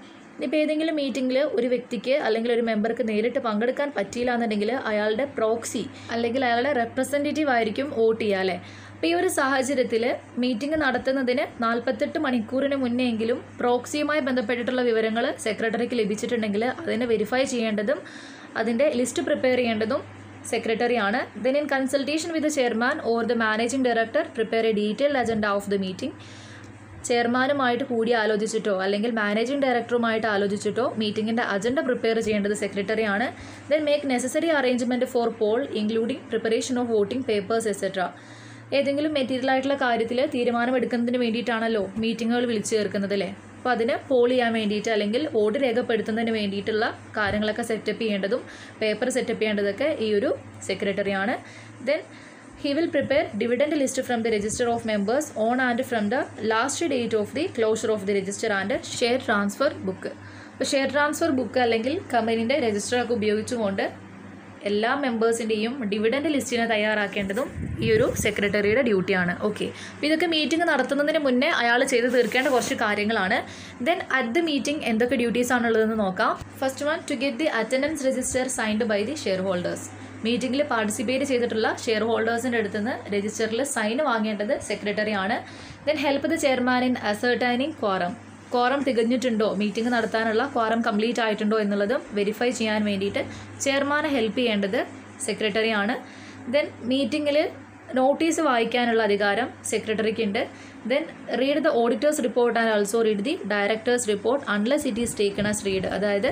ഇപ്പോൾ ഏതെങ്കിലും മീറ്റിങ്ങിൽ ഒരു വ്യക്തിക്ക് അല്ലെങ്കിൽ ഒരു മെമ്പർക്ക് നേരിട്ട് പങ്കെടുക്കാൻ പറ്റിയില്ല എന്നുണ്ടെങ്കിൽ അയാളുടെ പ്രോക്സി അല്ലെങ്കിൽ അയാളുടെ റെപ്രസെൻറ്റേറ്റീവ് ആയിരിക്കും വോട്ട് ചെയ്യുക അല്ലേ. അപ്പോൾ ഈ ഒരു സാഹചര്യത്തിൽ മീറ്റിംഗ് നടത്തുന്നതിന് 48 മണിക്കൂറിന് മുന്നെയെങ്കിലും പ്രോക്സിയുമായി ബന്ധപ്പെട്ടിട്ടുള്ള വിവരങ്ങൾ സെക്രട്ടറിക്ക് ലഭിച്ചിട്ടുണ്ടെങ്കിൽ അതിനെ വെരിഫൈ ചെയ്യേണ്ടതും അതിൻ്റെ ലിസ്റ്റ് പ്രിപ്പയർ ചെയ്യേണ്ടതും സെക്രട്ടറിയാണ്. Then in consultation with the chairman or the managing director prepare a detailed agenda of the meeting. ചെയർമാനുമായിട്ട് കൂടി ആലോചിച്ചിട്ടോ അല്ലെങ്കിൽ മാനേജിംഗ് ഡയറക്ടറുമായിട്ട് ആലോചിച്ചിട്ടോ മീറ്റിങ്ങിൻ്റെ അജണ്ട പ്രിപ്പയർ ചെയ്യേണ്ടത് സെക്രട്ടറിയാണ്. Then make necessary arrangement for poll including preparation of voting papers etcetera. ഏതെങ്കിലും മെറ്റീരിയൽ ആയിട്ടുള്ള കാര്യത്തിൽ തീരുമാനമെടുക്കുന്നതിന് വേണ്ടിയിട്ടാണല്ലോ മീറ്റിങ്ങുകൾ വിളിച്ചു ചേർക്കുന്നത് അല്ലേ. അപ്പോൾ അതിന് പോൾ ചെയ്യാൻ വേണ്ടിയിട്ട് അല്ലെങ്കിൽ വോട്ട് രേഖപ്പെടുത്തുന്നതിന് വേണ്ടിയിട്ടുള്ള കാര്യങ്ങളൊക്കെ സെറ്റപ്പ് ചെയ്യേണ്ടതും പേപ്പർ സെറ്റപ്പ് ചെയ്യേണ്ടതൊക്കെ ഈ ഒരു സെക്രട്ടറിയാണ്. Then he will prepare dividend list from the register of members on and from the last date of the closure of the register and share transfer book. അപ്പോൾ share transfer book അല്ലെങ്കിൽ കമ്പനീൻ്റെ രജിസ്റ്ററൊക്കെ ഉപയോഗിച്ചുകൊണ്ട് എല്ലാ മെമ്പേഴ്സിൻ്റെയും dividend ലിസ്റ്റിനെ തയ്യാറാക്കേണ്ടതും ഈ ഒരു സെക്രട്ടറിയുടെ ഡ്യൂട്ടിയാണ്. Okay, അപ്പോൾ ഇതൊക്കെ മീറ്റിംഗ് നടത്തുന്നതിന് മുന്നേ അയാൾ ചെയ്ത് തീർക്കേണ്ട കുറച്ച് കാര്യങ്ങളാണ്. ദെൻ അറ്റ് ദ മീറ്റിംഗ് എന്തൊക്കെ ഡ്യൂട്ടീസ് ആണുള്ളതെന്ന് നോക്കാം. First one, to get the attendance register signed by the share holders. മീറ്റിംഗിൽ പാർട്ടിസിപ്പേറ്റ് ചെയ്തിട്ടുള്ള ഷെയർ ഹോൾഡേഴ്സിൻ്റെ അടുത്ത് നിന്ന് രജിസ്റ്ററിൽ സൈൻ വാങ്ങേണ്ടത് സെക്രട്ടറിയാണ്. Then help the chairman in ascertaining quorum തികഞ്ഞിട്ടുണ്ടോ, മീറ്റിംഗ് നടത്താനുള്ള ക്വാറം കംപ്ലീറ്റ് ആയിട്ടുണ്ടോ എന്നുള്ളതും വെരിഫൈ ചെയ്യാൻ വേണ്ടിയിട്ട് ചെയർമാനെ ഹെൽപ്പ് ചെയ്യേണ്ടത് സെക്രട്ടറിയാണ്. ദെൻ മീറ്റിങ്ങിൽ നോട്ടീസ് വായിക്കാനുള്ള അധികാരം സെക്രട്ടറിക്കുണ്ട്. Then read the auditors report and also read the directors report unless it is taken as read. അതായത്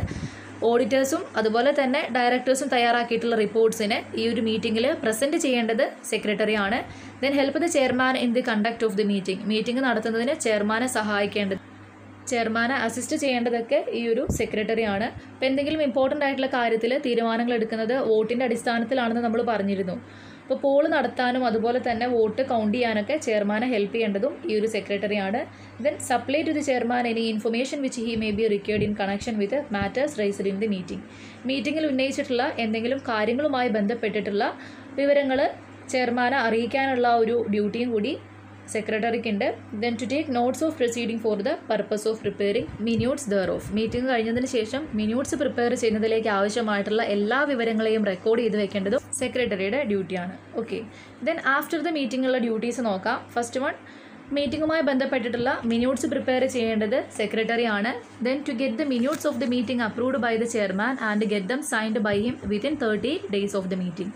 ഓഡിറ്റേഴ്സും അതുപോലെ തന്നെ ഡയറക്ടേഴ്സും തയ്യാറാക്കിയിട്ടുള്ള റിപ്പോർട്ട്സിനെ ഈ ഒരു മീറ്റിങ്ങിൽ പ്രസൻറ്റ് ചെയ്യേണ്ടത് സെക്രട്ടറിയാണ്. Then help the chairman in the conduct of the meeting നടത്തുന്നതിന് ചെയർമാനെ സഹായിക്കേണ്ടത് ചെയർമാനെ അസിസ്റ്റ് ചെയ്യേണ്ടതൊക്കെ ഈ ഒരു സെക്രട്ടറിയാണ്. അപ്പോൾ എന്തെങ്കിലും ഇമ്പോർട്ടൻ്റ് ആയിട്ടുള്ള കാര്യത്തിൽ തീരുമാനങ്ങൾ എടുക്കുന്നത് വോട്ടിൻ്റെ അടിസ്ഥാനത്തിലാണെന്ന് നമ്മൾ പറഞ്ഞിരുന്നു. അപ്പോൾ പോൾ നടത്താനും അതുപോലെ തന്നെ വോട്ട് കൗണ്ട് ചെയ്യാനൊക്കെ ചെയർമാനെ ഹെൽപ്പ് ചെയ്യേണ്ടതും ഈ ഒരു സെക്രട്ടറിയാണ്. Then supply to the chairman any information which he may be required in connection with matters raised in the മീറ്റിംഗിൽ ഉന്നയിച്ചിട്ടുള്ള എന്തെങ്കിലും കാര്യങ്ങളുമായി ബന്ധപ്പെട്ടിട്ടുള്ള വിവരങ്ങൾ ചെയർമാനെ അറിയിക്കാനുള്ള ഒരു ഡ്യൂട്ടിയും കൂടി സെക്രട്ടറിക്കുണ്ട്. Then to take notes of proceeding for the purpose of preparing minutes thereof. Meeting കഴിഞ്ഞതിന് ശേഷം മിന്യൂട്ട്സ് പ്രിപ്പയർ ചെയ്യുന്നതിലേക്ക് ആവശ്യമായിട്ടുള്ള എല്ലാ വിവരങ്ങളെയും റെക്കോർഡ് ചെയ്ത് വെക്കേണ്ടതും സെക്രട്ടറിയുടെ ഡ്യൂട്ടിയാണ്. ഓക്കെ, ദെൻ ആഫ്റ്റർ ദ മീറ്റിംഗുള്ള ഡ്യൂട്ടീസ് നോക്കാം. ഫസ്റ്റ് വൺ, മീറ്റിംഗുമായി ബന്ധപ്പെട്ടിട്ടുള്ള മിന്യൂട്ട്സ് പ്രിപ്പയർ ചെയ്യേണ്ടത് സെക്രട്ടറിയാണ്. Then to get the minutes of the meeting approved by the chairman and get them signed by him within 30 days of the meeting.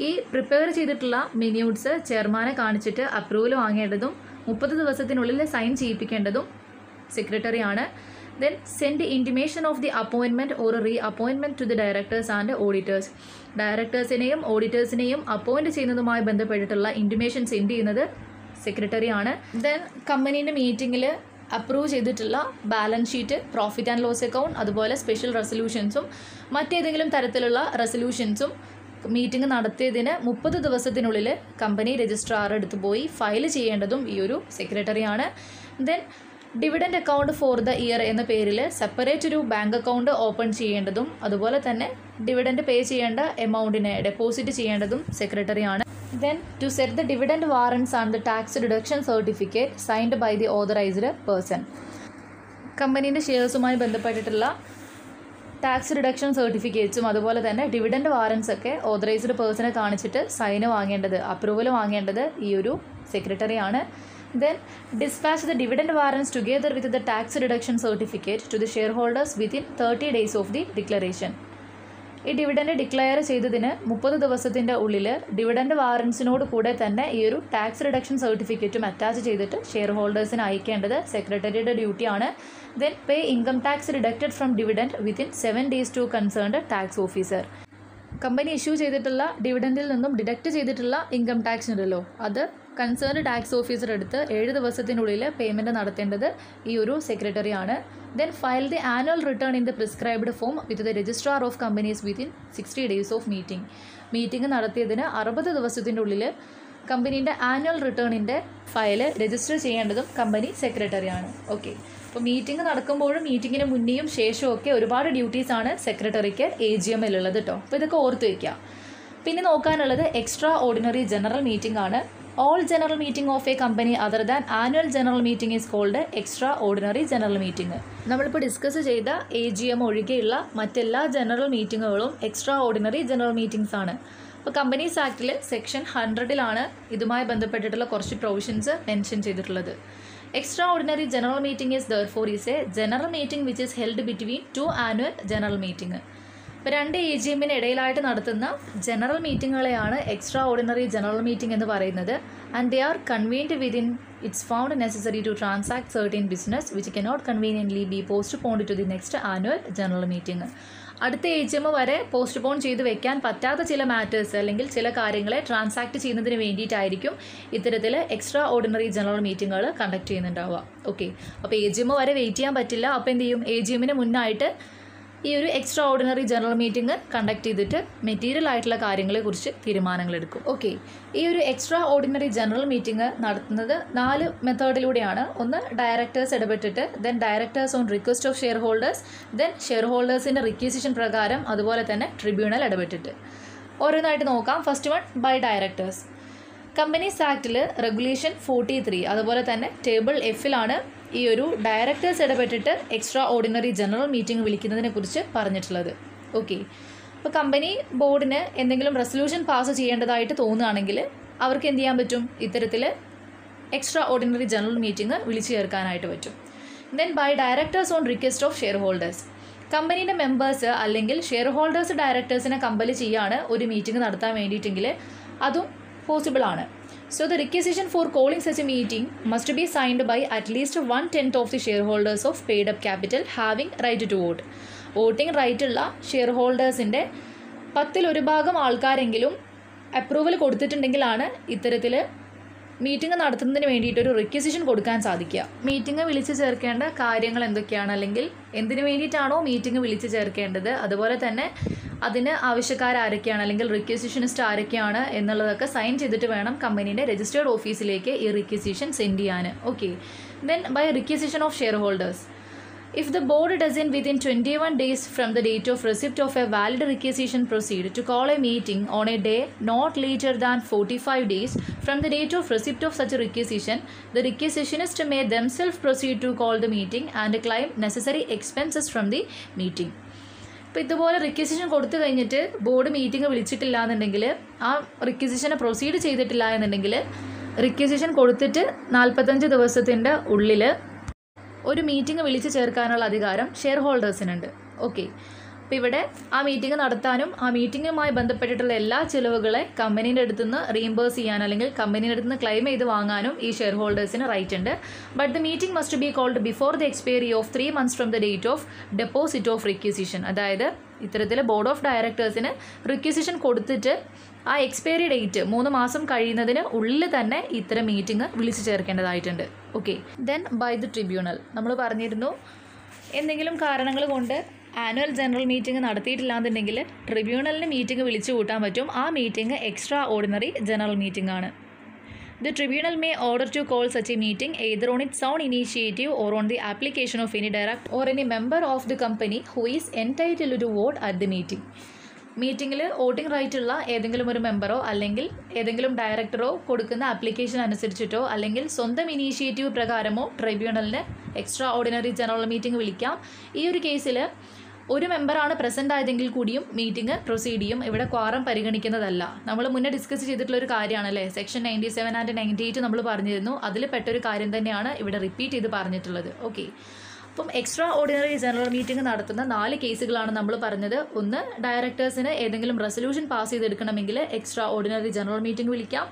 ഈ prepare ചെയ്തിട്ടുള്ള minutes ചെയർമാനെ കാണിച്ചിട്ട് approval വാങ്ങേണ്ടതും 30 ദിവസത്തിനുള്ളിൽ sign ചെയ്യിപ്പിക്കേണ്ടതും സെക്രട്ടറിയാണ്. Then send intimation of the appointment or reappointment to the directors and auditors. ഡയറക്ടേഴ്സിനെയും ഓഡിറ്റേഴ്സിനെയും appoint ചെയ്യുന്നതുമായി ബന്ധപ്പെട്ടിട്ടുള്ള ഇൻറ്റിമേഷൻ സെൻഡ് ചെയ്യുന്നത് സെക്രട്ടറിയാണ്. ദെൻ കമ്പനീൻ്റെ മീറ്റിങ്ങിൽ അപ്രൂവ് ചെയ്തിട്ടുള്ള balance sheet, profit and loss account, അതുപോലെ സ്പെഷ്യൽ റെസൊല്യൂഷൻസും മറ്റേതെങ്കിലും തരത്തിലുള്ള റെസൊല്യൂഷൻസും മീറ്റിംഗ് നടത്തിയതിന് 30 ദിവസത്തിനുള്ളിൽ കമ്പനി രജിസ്ട്രാർ എടുത്ത് പോയി ഫയൽ ചെയ്യേണ്ടതും ഈ ഒരു സെക്രട്ടറിയാണ്. Then dividend account for the year എന്ന പേരിൽ സെപ്പറേറ്റ് ഒരു ബാങ്ക് അക്കൗണ്ട് ഓപ്പൺ ചെയ്യേണ്ടതും അതുപോലെ തന്നെ ഡിവിഡൻഡ് പേ ചെയ്യേണ്ട എമൗണ്ടിനെ ഡെപ്പോസിറ്റ് ചെയ്യേണ്ടതും സെക്രട്ടറിയാണ്. Then to set the dividend warrants and the tax deduction certificate signed by the authorized person. കമ്പനീൻ്റെ ഷെയർസുമായി ബന്ധപ്പെട്ടിട്ടുള്ള ടാക്സ് റിഡക്ഷൻ സർട്ടിഫിക്കറ്റ്സും അതുപോലെ തന്നെ ഡിവിഡൻഡ് വാറൻസ് ഒക്കെ ഓതറൈസ്ഡ് പേഴ്സണെ കാണിച്ചിട്ട് സൈന് വാങ്ങേണ്ടത്, അപ്രൂവൽ വാങ്ങേണ്ടത് ഈ ഒരു സെക്രട്ടറിയാണ്. Then dispatch the dividend warrants together with the tax deduction certificate to the share holders within 30 days of the declaration. ഈ ഡിവിഡൻഡ് ഡിക്ലെയർ ചെയ്തതിന് 30 ദിവസത്തിൻ്റെ ഉള്ളിൽ ഡിവിഡൻഡ് വാറൻസിനോട് കൂടെ തന്നെ ഈ ഒരു ടാക്സ് റിഡക്ഷൻ സർട്ടിഫിക്കറ്റും അറ്റാച്ച് ചെയ്തിട്ട് ഷെയർ ഹോൾഡേഴ്സിന് അയക്കേണ്ടത് സെക്രട്ടറിയുടെ ഡ്യൂട്ടിയാണ്. Then pay income tax deducted from dividend within 7 days to concerned tax officer. Company issue ചെയ്തിട്ടുള്ള ഡിവിഡൻഡിൽ നിന്നും ഡിഡക്റ്റ് ചെയ്തിട്ടുള്ള ഇൻകം ടാക്സ് ഉണ്ടല്ലോ, അത് കൺസേൺഡ് ടാക്സ് ഓഫീസർ എടുത്ത് 7 ദിവസത്തിനുള്ളിൽ പേയ്മെൻറ്റ് നടത്തേണ്ടത് ഈ ഒരു സെക്രട്ടറിയാണ്. Then file the annual return in the prescribed form with the registrar of companies within 60 days of meeting. Meeting നടത്തിയതിന് 60 ദിവസത്തിൻ്റെ ഉള്ളിൽ കമ്പനീൻ്റെ ആനുവൽ റിട്ടേണിൻ്റെ ഫയല് രജിസ്റ്റർ ചെയ്യേണ്ടതും കമ്പനി സെക്രട്ടറിയാണ്. ഓക്കെ, അപ്പോൾ മീറ്റിംഗ് നടക്കുമ്പോഴും മീറ്റിങ്ങിന് മുന്നേയും ശേഷവും ഒക്കെ ഒരുപാട് ഡ്യൂട്ടീസാണ് സെക്രട്ടറിക്ക് AGMൽ ഉള്ളത് കേട്ടോ. അപ്പോൾ ഇതൊക്കെ ഓർത്ത് വയ്ക്കുക. പിന്നെ നോക്കാനുള്ളത് എക്സ്ട്രാ ഓർഡിനറി ജനറൽ മീറ്റിംഗ് ആണ്. All general meeting of a company other than annual general meeting is called extraordinary general meeting. നമ്മളിപ്പോൾ ഡിസ്കസ് ചെയ്ത AGM ഒഴികെയുള്ള മറ്റെല്ലാ ജനറൽ മീറ്റിങ്ങുകളും എക്സ്ട്രാ ഓർഡിനറി ജനറൽ മീറ്റിംഗ്സ് ആണ്. അപ്പോൾ കമ്പനീസ് ആക്ടിൽ സെക്ഷൻ 100ലാണ് ഇതുമായി ബന്ധപ്പെട്ടിട്ടുള്ള കുറച്ച് പ്രൊവിഷൻസ് മെൻഷൻ ചെയ്തിട്ടുള്ളത്. Extraordinary general meeting is therefore is a general meeting which is held between 2 annual general meeting. ഇപ്പോൾ 2 AGMന് ഇടയിലായിട്ട് നടത്തുന്ന ജനറൽ മീറ്റിങ്ങുകളെയാണ് എക്സ്ട്രാ ഓർഡിനറി ജനറൽ മീറ്റിംഗ് എന്ന് പറയുന്നത്. And they are convened within it's found necessary to transact certain business which cannot conveniently be postponed to the next annual general meeting. അടുത്ത AGM വരെ postpone ചെയ്ത് വെക്കാൻ പറ്റാത്ത ചില മാറ്റേഴ്സ് അല്ലെങ്കിൽ ചില കാര്യങ്ങളെ ട്രാൻസാക്ട് ചെയ്യുന്നതിന് വേണ്ടിയിട്ടായിരിക്കും ഇത്തരത്തിൽ എക്സ്ട്രാ ഓർഡിനറി ജനറൽ മീറ്റിങ്ങുകൾ കണ്ടക്ട് ചെയ്യുന്നുണ്ടാവുക. ഓക്കെ, അപ്പോൾ AGM വരെ വെയിറ്റ് ചെയ്യാൻ പറ്റില്ല. അപ്പോൾ എന്ത് ചെയ്യും, AGMന് മുന്നായിട്ട് ഈ ഒരു extraordinary general meeting conduct ചെയ്തിട്ട് മെറ്റീരിയൽ ആയിട്ടുള്ള കാര്യങ്ങളെക്കുറിച്ച് തീരുമാനങ്ങളെടുക്കും. ഓക്കെ, ഈ ഒരു എക്സ്ട്രാ ഓർഡിനറി ജനറൽ മീറ്റിംഗ് നടത്തുന്നത് 4 മെത്തേഡിലൂടെയാണ്. ഒന്ന്, ഡയറക്ടേഴ്സ് ഇടപെട്ടിട്ട്, then directors on request of shareholders, then share ഹോൾഡേഴ്സിൻ്റെ റിക്വസിഷൻ പ്രകാരം, അതുപോലെ തന്നെ ട്രിബ്യൂണൽ ഇടപെട്ടിട്ട്. ഓരോന്നായിട്ട് നോക്കാം. First one, by directors. Companies ആക്ടിൽ റെഗുലേഷൻ 43 അതുപോലെ തന്നെ ടേബിൾ Fലാണ് ഈ ഒരു ഡയറക്ടേഴ്സ് ഇടപെട്ടിട്ട് എക്സ്ട്രാ ഓർഡിനറി ജനറൽ മീറ്റിംഗ് വിളിക്കുന്നതിനെ കുറിച്ച് പറഞ്ഞിട്ടുള്ളത്. ഓക്കെ, അപ്പോൾ കമ്പനി ബോർഡിന് എന്തെങ്കിലും റെസൊല്യൂഷൻ പാസ് ചെയ്യേണ്ടതായിട്ട് തോന്നുകയാണെങ്കിൽ അവർക്ക് എന്ത് ചെയ്യാൻ പറ്റും, ഇത്തരത്തിൽ എക്സ്ട്രാ ഓർഡിനറി ജനറൽ മീറ്റിംഗ് വിളിച്ചു ചേർക്കാനായിട്ട് പറ്റും. Then by directors on request of shareholders. കമ്പനീൻ്റെ മെമ്പേഴ്സ് അല്ലെങ്കിൽ ഷെയർ ഹോൾഡേഴ്സ് ഡയറക്ടേഴ്സിനെ കമ്പൽ ചെയ്യാണ് ഒരു മീറ്റിംഗ് നടത്താൻ വേണ്ടിയിട്ടെങ്കിൽ അതും പോസിബിൾ ആണ്. So the requisition for calling such a meeting must be signed by at least 1/10 of the shareholders of paid up capital having right to vote. Voting right ഉള്ള share ഹോൾഡേഴ്സിൻ്റെ 1/10 ആൾക്കാരെങ്കിലും approval കൊടുത്തിട്ടുണ്ടെങ്കിലാണ് ഇത്തരത്തിൽ meeting നടത്തുന്നതിന് വേണ്ടിയിട്ടൊരു requisition കൊടുക്കാൻ സാധിക്കുക. Meeting വിളിച്ചു ചേർക്കേണ്ട കാര്യങ്ങൾ എന്തൊക്കെയാണ്, അല്ലെങ്കിൽ എന്തിനു വേണ്ടിയിട്ടാണോ മീറ്റിംഗ് വിളിച്ചു ചേർക്കേണ്ടത്, അതുപോലെ തന്നെ അതിന് ആവശ്യക്കാരാരൊക്കെയാണ് അല്ലെങ്കിൽ റിക്വസിഷനിസ്റ്റ് ആരൊക്കെയാണ് എന്നുള്ളതൊക്കെ സൈൻ ചെയ്തിട്ട് വേണം കമ്പനീൻ്റെ രജിസ്റ്റേർഡ് ഓഫീസിലേക്ക് ഈ റിക്വസിഷൻ സെൻഡ് ചെയ്യാൻ. Okay, then by requisition of share holders. If the board doesn't within 21 days from the date of receipt of a valid requisition proceed to call a meeting on a day not later than 45 days from the date of receipt of such a requisition, the requisitionist may themselves proceed to call the meeting and claim necessary expenses from the meeting. ഇപ്പോൾ ഇതുപോലെ requisition കൊടുത്തു കഴിഞ്ഞിട്ട് board meeting വിളിച്ചിട്ടില്ല എന്നുണ്ടെങ്കിൽ, ആ റിക്വസിഷനെ proceed ചെയ്തിട്ടില്ല എന്നുണ്ടെങ്കിൽ, requisition കൊടുത്തിട്ട് 45 ദിവസത്തിൻ്റെ ഉള്ളിൽ ഒരു മീറ്റിംഗ് വിളിച്ച് ചേർക്കാനുള്ള അധികാരം ഷെയർ ഹോൾഡേഴ്സിനുണ്ട്. ഓക്കെ, അപ്പോൾ ഇവിടെ ആ മീറ്റിംഗ് നടത്താനും ആ മീറ്റിങ്ങുമായി ബന്ധപ്പെട്ടിട്ടുള്ള എല്ലാ ചിലവുകളെ കമ്പനീൻ്റെ അടുത്തുനിന്ന് റീഇംബേഴ്സ് ചെയ്യാൻ അല്ലെങ്കിൽ കമ്പനീൻ്റെ അടുത്തുനിന്ന് ക്ലെയിം ചെയ്ത് വാങ്ങാനും ഈ ഷെയർ ഹോൾഡേഴ്സിന് റൈറ്റ് ഉണ്ട്. But the meeting must be called before the expiry of 3 months from the date of deposit of requisition. അതായത് ഇത്തരത്തിൽ ബോർഡ് ഓഫ് ഡയറക്ടേഴ്സിന് റിക്വസിഷൻ കൊടുത്തിട്ട് ആ എക്സ്പയറി ഡേറ്റ് 3 മാസം കഴിയുന്നതിന് ഉള്ളിൽ തന്നെ ഇത്തരം മീറ്റിംഗ് വിളിച്ചു ചേർക്കേണ്ടതായിട്ടുണ്ട്. Okay, then by the tribunal. നമ്മൾ പറഞ്ഞിരുന്നു എന്തെങ്കിലും കാരണങ്ങൾ കൊണ്ട് ആനുവൽ ജനറൽ മീറ്റിംഗ് നടത്തിയിട്ടില്ലാന്നുണ്ടെങ്കിൽ ട്രിബ്യൂണലിന് മീറ്റിംഗ് വിളിച്ചു കൂട്ടാൻ പറ്റും. ആ meeting extraordinary general meeting ആണ്. The tribunal may order to call such a meeting either on its own initiative or on the application of any director or any member of the company who is entitled to vote at the meeting. മീറ്റിങ്ങിൽ voting right ഉള്ള ഏതെങ്കിലും ഒരു മെമ്പറോ അല്ലെങ്കിൽ ഏതെങ്കിലും ഡയറക്ടറോ കൊടുക്കുന്ന application അനുസരിച്ചിട്ടോ അല്ലെങ്കിൽ സ്വന്തം ഇനീഷ്യേറ്റീവ് പ്രകാരമോ ട്രൈബ്യൂണലിന് എക്സ്ട്രാ ഓർഡിനറി ജനറൽ മീറ്റിംഗ് വിളിക്കാം. ഈ ഒരു കേസിൽ ഒരു മെമ്പറാണ് പ്രസൻ്റ് ആയതെങ്കിൽ കൂടിയും മീറ്റിംഗ് പ്രൊസീഡ് ചെയ്യും. ഇവിടെ ക്വാറം പരിഗണിക്കുന്നതല്ല. നമ്മൾ മുന്നേ ഡിസ്കസ് ചെയ്തിട്ടുള്ളൊരു കാര്യമാണല്ലേ, സെക്ഷൻ 97 ആൻഡ് 98 നമ്മൾ പറഞ്ഞിരുന്നു. അതിൽ പെട്ടൊരു കാര്യം തന്നെയാണ് ഇവിടെ റിപ്പീറ്റ് ചെയ്ത് പറഞ്ഞിട്ടുള്ളത്. ഓക്കെ, അപ്പം എക്സ്ട്രാ ഓർഡിനറി ജനറൽ മീറ്റിംഗ് നടത്തുന്ന 4 കേസുകളാണ് നമ്മൾ പറഞ്ഞത്. ഒന്ന്, ഡയറക്ടേഴ്സിന് ഏതെങ്കിലും റെസൊല്യൂഷൻ പാസ് ചെയ്തെടുക്കണമെങ്കിൽ എക്സ്ട്രാ ഓർഡിനറി ജനറൽ മീറ്റിംഗ് വിളിക്കാം.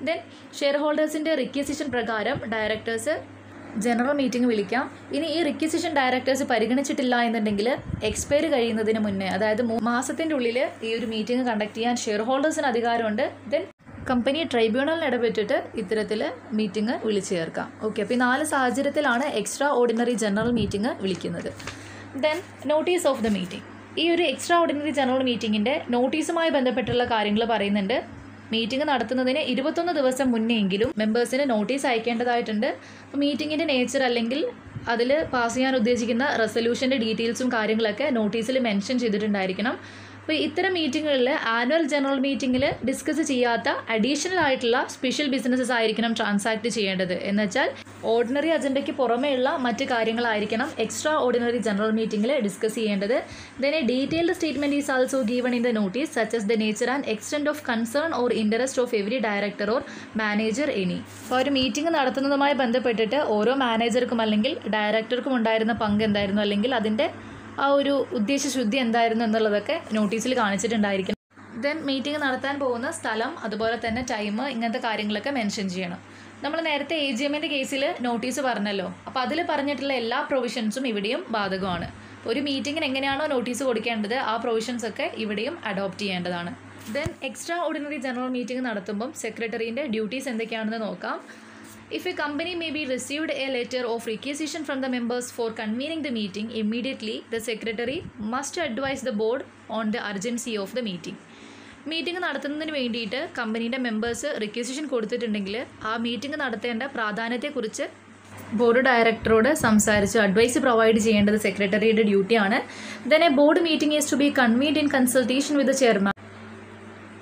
ദെൻ ഷെയർ ഹോൾഡേഴ്സിൻ്റെ റിക്വസിഷൻ പ്രകാരം ഡയറക്ടേഴ്സ് ജനറൽ മീറ്റിംഗ് വിളിക്കാം. ഇനി ഈ റിക്വസിഷൻ ഡയറക്ടേഴ്സ് പരിഗണിച്ചിട്ടില്ല എന്നുണ്ടെങ്കിൽ എക്സ്പയറി കഴിയുന്നതിന് മുന്നേ, അതായത് മാസത്തിൻ്റെ ഉള്ളിൽ ഈ ഒരു മീറ്റിംഗ് കണ്ടക്ട് ചെയ്യാൻ ഷെയർ ഹോൾഡേഴ്സിന് അധികാരമുണ്ട്. ദെൻ കമ്പനി ട്രൈബ്യൂണലിന് ഇടപെട്ടിട്ട് ഇത്തരത്തിൽ മീറ്റിംഗ് വിളിച്ചു ചേർക്കാം. ഓക്കെ, അപ്പോൾ ഈ 4 സാഹചര്യത്തിലാണ് എക്സ്ട്രാ ഓർഡിനറി ജനറൽ മീറ്റിംഗ് വിളിക്കുന്നത്. Then notice of the meeting. ഈ ഒരു എക്സ്ട്രാ ഓർഡിനറി ജനറൽ മീറ്റിങ്ങിൻ്റെ നോട്ടീസുമായി ബന്ധപ്പെട്ടുള്ള കാര്യങ്ങൾ പറയുന്നുണ്ട്. മീറ്റിംഗ് നടത്തുന്നതിന് 21 ദിവസം മുന്നെയെങ്കിലും മെമ്പേഴ്സിന് നോട്ടീസ് അയക്കേണ്ടതായിട്ടുണ്ട്. അപ്പോൾ മീറ്റിങ്ങിൻ്റെ നേച്ചർ അല്ലെങ്കിൽ അതിൽ പാസ് ചെയ്യാൻ ഉദ്ദേശിക്കുന്ന റെസൊല്യൂഷൻ്റെ ഡീറ്റെയിൽസും കാര്യങ്ങളൊക്കെ നോട്ടീസിൽ മെൻഷൻ ചെയ്തിട്ടുണ്ടായിരിക്കണം. അപ്പോൾ ഇത്തരം മീറ്റിങ്ങുകളിൽ ആനുവൽ ജനറൽ മീറ്റിങ്ങിൽ ഡിസ്കസ് ചെയ്യാത്ത അഡീഷണൽ ആയിട്ടുള്ള സ്പെഷ്യൽ ബിസിനസ്സസ് ആയിരിക്കണം ട്രാൻസാക്ട് ചെയ്യേണ്ടത്. എന്നുവെച്ചാൽ ഓർഡിനറി അജണ്ടയ്ക്ക് പുറമേയുള്ള മറ്റ് കാര്യങ്ങളായിരിക്കണം എക്സ്ട്രാ ഓർഡിനറി ജനറൽ മീറ്റിങ്ങിൽ ഡിസ്കസ് ചെയ്യേണ്ടത്. Then A detailed statement is also given in the notice such as the nature and extent of concern or interest of every director or manager any. അപ്പോൾ ഒരു meeting നടത്തുന്നതുമായി ബന്ധപ്പെട്ടിട്ട് ഓരോ മാനേജർക്കും അല്ലെങ്കിൽ ഡയറക്ടർക്കും ഉണ്ടായിരുന്ന പങ്ക് എന്തായിരുന്നു, അല്ലെങ്കിൽ അതിൻ്റെ ആ ഒരു ഉദ്ദേശശുദ്ധി എന്തായിരുന്നു എന്നുള്ളതൊക്കെ നോട്ടീസിൽ കാണിച്ചിട്ടുണ്ടായിരിക്കണം. ദെൻ മീറ്റിംഗ് നടത്താൻ പോകുന്ന സ്ഥലം, അതുപോലെ തന്നെ ടൈം, ഇങ്ങനത്തെ കാര്യങ്ങളൊക്കെ മെൻഷൻ ചെയ്യണം. നമ്മൾ നേരത്തെ AGMൻ്റെ കേസിൽ നോട്ടീസ് പറഞ്ഞല്ലോ, അപ്പോൾ അതിൽ പറഞ്ഞിട്ടുള്ള എല്ലാ പ്രൊവിഷൻസും ഇവിടെയും ബാധകമാണ്. ഒരു മീറ്റിങ്ങിന് എങ്ങനെയാണോ നോട്ടീസ് കൊടുക്കേണ്ടത് ആ പ്രൊവിഷൻസ് ഒക്കെ ഇവിടെയും അഡോപ്റ്റ് ചെയ്യേണ്ടതാണ്. Then extraordinary general meeting നടത്തുമ്പം സെക്രട്ടറീൻ്റെ ഡ്യൂട്ടീസ് എന്തൊക്കെയാണെന്ന് നോക്കാം. If a company may be received a letter of requisition from the members for convening the meeting, immediately the secretary must advise the board on the urgency of the meeting. Meeting നടത്തുന്നതിന് വേണ്ടിയിട്ട് കമ്പനീൻ്റെ members requisition കൊടുത്തിട്ടുണ്ടെങ്കിൽ ആ meeting നടത്തേണ്ട പ്രാധാന്യത്തെക്കുറിച്ച് board ഡയറക്ടറോട് സംസാരിച്ച് advice provide ചെയ്യേണ്ടത് സെക്രട്ടറിയുടെ ഡ്യൂട്ടിയാണ്. Then a board meeting is to be convened in consultation with the chairman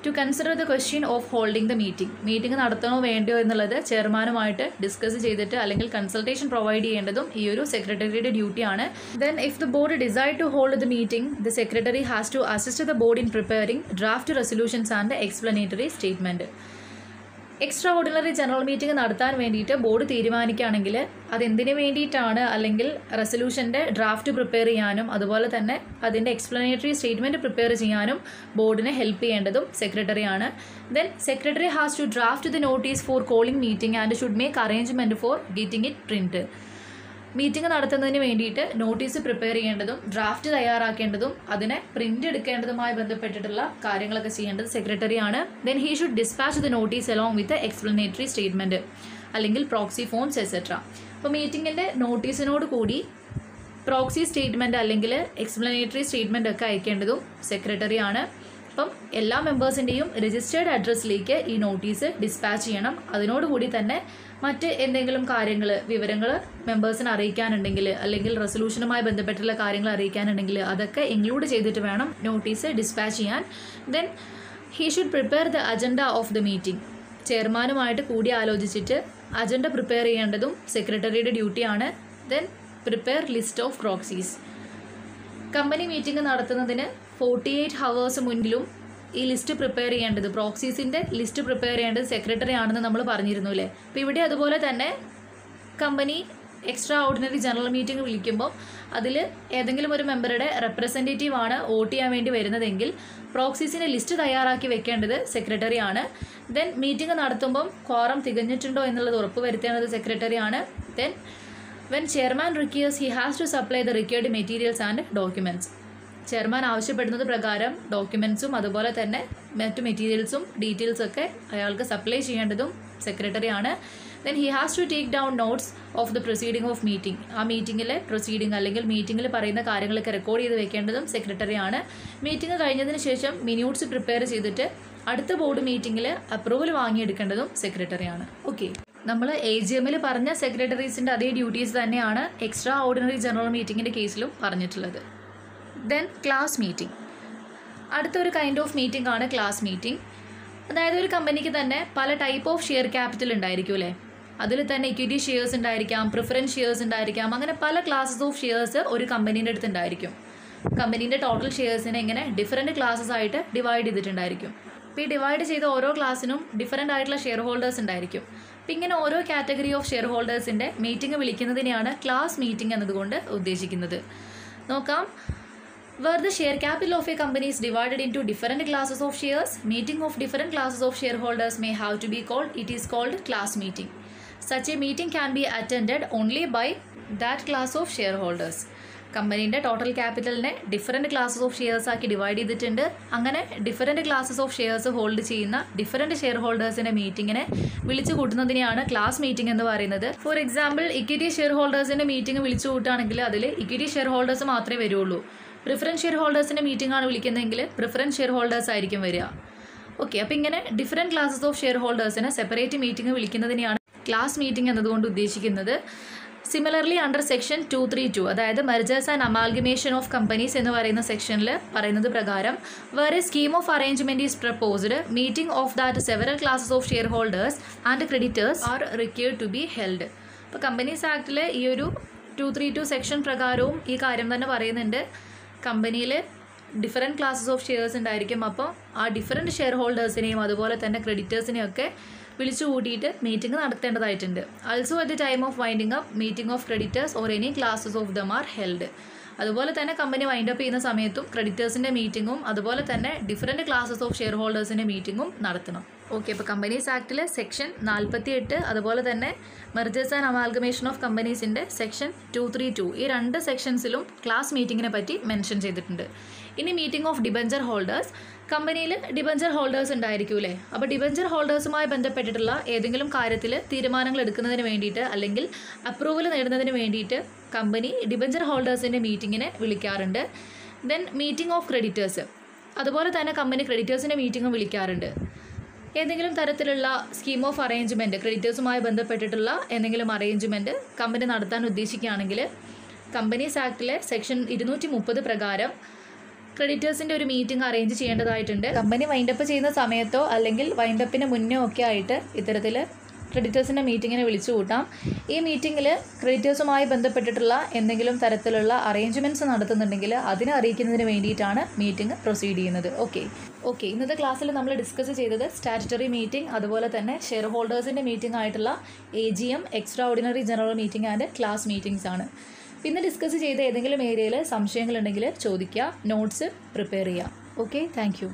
to consider the question of holding the meeting. Meeting നടത്തണോ വേണ്ടയോ എന്നുള്ളത് ചെയർമാനുമായിട്ട് ഡിസ്കസ് ചെയ്തിട്ട് അല്ലെങ്കിൽ കൺസൾട്ടേഷൻ പ്രൊവൈഡ് ചെയ്യേണ്ടതും ഈ ഒരു സെക്രട്ടറിയുടെ ഡ്യൂട്ടിയാണ്. Then if the board decide to hold the meeting, the secretary has to assist the board in preparing draft resolutions and explanatory statement. Extraordinary general meeting നടത്താൻ വേണ്ടിയിട്ട് ബോർഡ് തീരുമാനിക്കുകയാണെങ്കിൽ അതെന്തിനു വേണ്ടിയിട്ടാണ്, അല്ലെങ്കിൽ റെസൊല്യൂഷൻ്റെ ഡ്രാഫ്റ്റ് പ്രിപ്പയർ ചെയ്യാനും അതുപോലെ തന്നെ അതിൻ്റെ എക്സ്പ്ലനേറ്ററി സ്റ്റേറ്റ്മെൻറ്റ് പ്രിപ്പയർ ചെയ്യാനും ബോർഡിനെ help ചെയ്യേണ്ടതും സെക്രട്ടറിയാണ്. Then secretary has to draft the notice for calling meeting and should make arrangement for getting it print. Meeting നടത്തുന്നതിന് വേണ്ടിയിട്ട് നോട്ടീസ് പ്രിപ്പയർ ചെയ്യേണ്ടതും ഡ്രാഫ്റ്റ് തയ്യാറാക്കേണ്ടതും അതിനെ പ്രിൻ്റ് എടുക്കേണ്ടതുമായി ബന്ധപ്പെട്ടിട്ടുള്ള കാര്യങ്ങളൊക്കെ ചെയ്യേണ്ടത് സെക്രട്ടറിയാണ്. Then he should dispatch the notice along with explanatory statement അല്ലെങ്കിൽ പ്രോക്സി ഫോംസ് എക്സെട്ര. അപ്പോൾ മീറ്റിങ്ങിൻ്റെ നോട്ടീസിനോട് കൂടി പ്രോക്സി സ്റ്റേറ്റ്മെൻറ്റ് അല്ലെങ്കിൽ എക്സ്പ്ലനേറ്ററി സ്റ്റേറ്റ്മെൻറ്റ് ഒക്കെ അയക്കേണ്ടതും സെക്രട്ടറിയാണ്. അപ്പം എല്ലാ മെമ്പേഴ്സിൻ്റെയും രജിസ്റ്റേർഡ് അഡ്രസ്സിലേക്ക് ഈ നോട്ടീസ് ഡിസ്പാച്ച് ചെയ്യണം. അതിനോടുകൂടി തന്നെ മറ്റ് എന്തെങ്കിലും കാര്യങ്ങൾ, വിവരങ്ങൾ മെമ്പേഴ്സിനെ അറിയിക്കാനുണ്ടെങ്കിൽ അല്ലെങ്കിൽ റെസൊല്യൂഷനുമായി ബന്ധപ്പെട്ടുള്ള കാര്യങ്ങൾ അറിയിക്കാനുണ്ടെങ്കിൽ അതൊക്കെ ഇൻക്ലൂഡ് ചെയ്തിട്ട് വേണം നോട്ടീസ് ഡിസ്പാച്ച് ചെയ്യാൻ. Then he should prepare the agenda of the meeting. ചെയർമാനുമായിട്ട് കൂടി ആലോചിച്ചിട്ട് അജണ്ട പ്രിപ്പയർ ചെയ്യേണ്ടതും സെക്രട്ടറിയുടെ ഡ്യൂട്ടിയാണ്. Then prepare list of proxies. Company meeting നടത്തുന്നതിന് 48 hours മുന്നിലും ഈ ലിസ്റ്റ് പ്രിപ്പയർ ചെയ്യേണ്ടത്, പ്രോക്സീസിൻ്റെ ലിസ്റ്റ് പ്രിപ്പയർ ചെയ്യേണ്ടത് സെക്രട്ടറി ആണെന്ന് നമ്മൾ പറഞ്ഞിരുന്നു അല്ലേ. അപ്പോൾ ഇവിടെ അതുപോലെ തന്നെ company extraordinary general meeting വിളിക്കുമ്പോൾ അതിൽ ഏതെങ്കിലും ഒരു മെമ്പറുടെ റെപ്രസെൻറ്റേറ്റീവ് ആണ് വോട്ട് ചെയ്യാൻ വേണ്ടി വരുന്നതെങ്കിൽ പ്രോക്സീസിൻ്റെ ലിസ്റ്റ് തയ്യാറാക്കി വെക്കേണ്ടത് സെക്രട്ടറിയാണ്. ദെൻ മീറ്റിംഗ് നടത്തുമ്പം ക്വാറം തികഞ്ഞിട്ടുണ്ടോ എന്നുള്ളത് ഉറപ്പ് വരുത്തേണ്ടത് സെക്രട്ടറിയാണ്. Then when chairman requires he has to supply the required materials and documents. Chairman ആവശ്യപ്പെടുന്നത് പ്രകാരം ഡോക്യുമെൻറ്റ്സും അതുപോലെ തന്നെ മറ്റു മെറ്റീരിയൽസും ഡീറ്റെയിൽസൊക്കെ അയാൾക്ക് സപ്ലൈ ചെയ്യേണ്ടതും സെക്രട്ടറിയാണ്. Then he has to take down notes of the proceeding of meeting. ആ മീറ്റിങ്ങിലെ പ്രൊസീഡിംഗ് അല്ലെങ്കിൽ മീറ്റിങ്ങിൽ പറയുന്ന കാര്യങ്ങളൊക്കെ റെക്കോർഡ് ചെയ്ത് വെക്കേണ്ടതും സെക്രട്ടറിയാണ്. മീറ്റിംഗ് കഴിഞ്ഞതിന് ശേഷം മിന്യൂട്ട്സ് പ്രിപ്പയർ ചെയ്തിട്ട് അടുത്ത ബോർഡ് മീറ്റിങ്ങിൽ അപ്രൂവൽ വാങ്ങിയെടുക്കേണ്ടതും സെക്രട്ടറിയാണ്. ഓക്കെ, നമ്മൾ AGMൽ പറഞ്ഞ സെക്രട്ടറീസിൻ്റെ അതേ ഡ്യൂട്ടീസ് തന്നെയാണ് എക്സ്ട്രാ ഓർഡിനറി ജനറൽ മീറ്റിങ്ങിൻ്റെ കേസിലും പറഞ്ഞിട്ടുള്ളത്. Then class meeting. അടുത്തൊരു കൈൻഡ് ഓഫ് മീറ്റിംഗ് ആണ് ക്ലാസ് മീറ്റിംഗ്. അതായത് ഒരു കമ്പനിക്ക് തന്നെ പല ടൈപ്പ് ഓഫ് ഷെയർ ക്യാപിറ്റൽ ഉണ്ടായിരിക്കും അല്ലേ. അതിൽ തന്നെ ഇക്വിറ്റി ഷെയർസ് ഉണ്ടായിരിക്കാം, പ്രിഫറൻസ് ഷെയർസ് ഉണ്ടായിരിക്കാം, അങ്ങനെ പല ക്ലാസ്സസ് ഓഫ് ഷെയർസ് ഒരു കമ്പനീൻ്റെ അടുത്ത് ഉണ്ടായിരിക്കും. കമ്പനീൻ്റെ ടോട്ടൽ ഷെയർസിനെ ഇങ്ങനെ ഡിഫറൻറ്റ് ക്ലാസ്സസ് ആയിട്ട് ഡിവൈഡ് ചെയ്തിട്ടുണ്ടായിരിക്കും. അപ്പോൾ ഈ ഡിവൈഡ് ചെയ്ത ഓരോ ക്ലാസ്സിനും ഡിഫറൻ്റ് ആയിട്ടുള്ള ഷെയർ ഹോൾഡേഴ്സ് ഉണ്ടായിരിക്കും. അപ്പോൾ ഇങ്ങനെ ഓരോ കാറ്റഗറി ഓഫ് ഷെയർ ഹോൾഡേഴ്സിൻ്റെ മീറ്റിംഗ് വിളിക്കുന്നതിനെയാണ് ക്ലാസ് മീറ്റിംഗ് എന്നതുകൊണ്ട് ഉദ്ദേശിക്കുന്നത്. നോക്കാം. Where the share capital of a company is divided into different classes of shares, meeting of different classes of shareholders may have to be called, it is called class meeting. Such a meeting can be attended only by that class of shareholders. കമ്പനീൻ്റെ total ക്യാപിറ്റലിനെ different classes of shares ആക്കി divide ചെയ്തിട്ടുണ്ട്. അങ്ങനെ different classes of shares hold ചെയ്യുന്ന different share ഹോൾഡേഴ്സിൻ്റെ മീറ്റിങ്ങിനെ വിളിച്ചു കൂട്ടുന്നതിനെയാണ് ക്ലാസ് മീറ്റിംഗ് എന്ന് പറയുന്നത്. ഫോർ എക്സാമ്പിൾ, ഇക്വിറ്റി ഷെയർ ഹോൾഡേഴ്സിൻ്റെ മീറ്റിംഗ് വിളിച്ചു കൂട്ടുകയാണെങ്കിൽ അതിൽ ഇക്വിറ്റി ഷെയർ ഹോൾഡേഴ്സ് മാത്രമേ വരുള്ളൂ. പ്രിഫറൻസ് ഷെയർ ഹോൾഡേഴ്സിൻ്റെ മീറ്റിംഗ് ആണ് വിളിക്കുന്നതെങ്കിൽ പ്രിഫറൻസ് ഷെയർ ഹോൾഡേഴ്സ് ആയിരിക്കും വരിക. ഓക്കെ, അപ്പോൾ ഇങ്ങനെ ഡിഫറൻറ്റ് ക്ലാസ്സസ് ഓഫ് ഷെയർ ഹോൾഡേഴ്സിനെ സെപ്പറേറ്റ് മീറ്റിംഗ് വിളിക്കുന്നതിനെയാണ് ക്ലാസ് മീറ്റിംഗ് എന്നതുകൊണ്ട് ഉദ്ദേശിക്കുന്നത്. സിമിലർലി അണ്ടർ സെക്ഷൻ 232, അതായത് mergers and amalgamation of companies എന്ന് പറയുന്ന സെക്ഷനിൽ പറയുന്നത് പ്രകാരം where a scheme of arrangement is proposed, meeting of that several classes of shareholders and creditors are required to be held. അപ്പോൾ companies ആക്ടിൽ ഈ ഒരു 232 സെക്ഷൻ പ്രകാരവും ഈ കാര്യം തന്നെ പറയുന്നുണ്ട്. കമ്പനിയിൽ ഡിഫറൻറ്റ് ക്ലാസ്സസ് ഓഫ് ഷെയർസ് ഉണ്ടായിരിക്കും. അപ്പോൾ ആ ഡിഫറൻറ്റ് ഷെയർ ഹോൾഡേഴ്സിനെയും അതുപോലെ തന്നെ ക്രെഡിറ്റേഴ്സിനെയും ഒക്കെ വിളിച്ചു കൂട്ടിയിട്ട് മീറ്റിംഗ് നടത്തേണ്ടതായിട്ടുണ്ട്. Also at the time of winding up, meeting of creditors or any classes of them are held. അതുപോലെ തന്നെ കമ്പനി വൈൻഡ് അപ്പ് ചെയ്യുന്ന സമയത്തും ക്രെഡിറ്റേഴ്സിൻ്റെ മീറ്റിങ്ങും അതുപോലെ തന്നെ ഡിഫറൻറ്റ് ക്ലാസ്സസ് ഓഫ് ഷെയർ ഹോൾഡേഴ്സിൻ്റെ മീറ്റിങ്ങും നടത്തണം. ഓക്കെ, അപ്പോൾ കമ്പനീസ് ആക്ടിൽ സെക്ഷൻ 48 അതുപോലെ തന്നെ മെർജേഴ്സ് ആൻഡ് അമാൽഗമേഷൻ ഓഫ് കമ്പനീസിൻ്റെ സെക്ഷൻ 232 ഈ രണ്ട് സെക്ഷൻസിലും ക്ലാസ് മീറ്റിങ്ങിനെ പറ്റി മെൻഷൻ ചെയ്തിട്ടുണ്ട്. ഇനി മീറ്റിംഗ് ഓഫ് ഡിബഞ്ചർ ഹോൾഡേഴ്സ്. കമ്പനിയിൽ ഡിബഞ്ചർ ഹോൾഡേഴ്സ് ഉണ്ടായിരിക്കൂലേ. അപ്പോൾ ഡിബഞ്ചർ ഹോൾഡേഴ്സുമായി ബന്ധപ്പെട്ടിട്ടുള്ള ഏതെങ്കിലും കാര്യത്തിൽ തീരുമാനങ്ങൾ എടുക്കുന്നതിന് വേണ്ടിയിട്ട് അല്ലെങ്കിൽ അപ്രൂവൽ നേടുന്നതിന് വേണ്ടിയിട്ട് കമ്പനി ഡിബഞ്ചർ ഹോൾഡേഴ്സിൻ്റെ മീറ്റിങ്ങിനെ വിളിക്കാറുണ്ട്. ദെൻ മീറ്റിംഗ് ഓഫ് ക്രെഡിറ്റേഴ്സ്, അതുപോലെ തന്നെ കമ്പനി ക്രെഡിറ്റേഴ്സിൻ്റെ മീറ്റിങ്ങും വിളിക്കാറുണ്ട്. ഏതെങ്കിലും തരത്തിലുള്ള സ്കീം ഓഫ് അറേഞ്ച്മെൻറ്റ്, ക്രെഡിറ്റേഴ്സുമായി ബന്ധപ്പെട്ടിട്ടുള്ള എന്തെങ്കിലും അറേഞ്ച്മെൻറ്റ് കമ്പനി നടത്താൻ ഉദ്ദേശിക്കുകയാണെങ്കിൽ കമ്പനീസ് ആക്ടിലെ സെക്ഷൻ 230 പ്രകാരം ക്രെഡിറ്റേഴ്സിൻ്റെ ഒരു മീറ്റിംഗ് അറേഞ്ച് ചെയ്യേണ്ടതായിട്ടുണ്ട്. കമ്പനി വൈൻഡപ്പ് ചെയ്യുന്ന സമയത്തോ അല്ലെങ്കിൽ വൈൻഡപ്പിന് മുന്നേ ഒക്കെ ആയിട്ട് ഇത്തരത്തിൽ ക്രെഡിറ്റേഴ്സിൻ്റെ മീറ്റിങ്ങിനെ വിളിച്ചു കൂട്ടാം. ഈ മീറ്റിങ്ങിൽ ക്രെഡിറ്റേഴ്സുമായി ബന്ധപ്പെട്ടിട്ടുള്ള എന്തെങ്കിലും തരത്തിലുള്ള അറേഞ്ച്മെൻറ്റ്സ് നടത്തുന്നുണ്ടെങ്കിൽ അതിനെ അറിയിക്കുന്നതിന് വേണ്ടിയിട്ടാണ് മീറ്റിംഗ് പ്രൊസീഡ് ചെയ്യുന്നത്. ഓക്കെ, ഇന്നത്തെ ക്ലാസ്സിൽ നമ്മൾ ഡിസ്കസ് ചെയ്തത് സ്റ്റാറ്റ്യൂട്ടറി മീറ്റിംഗ് അതുപോലെ തന്നെ ഷെയർ ഹോൾഡേഴ്സിൻ്റെ മീറ്റിംഗ് ആയിട്ടുള്ള AGM, extra ordinary general meeting and class meetings ആണ്. പിന്നെ ഡിസ്കസ് ചെയ്ത ഏതെങ്കിലും ഏരിയയിൽ സംശയങ്ങളുണ്ടെങ്കിൽ ചോദിക്കുക, നോട്ട്സ് പ്രിപ്പയർ ചെയ്യുക. Okay, thank you.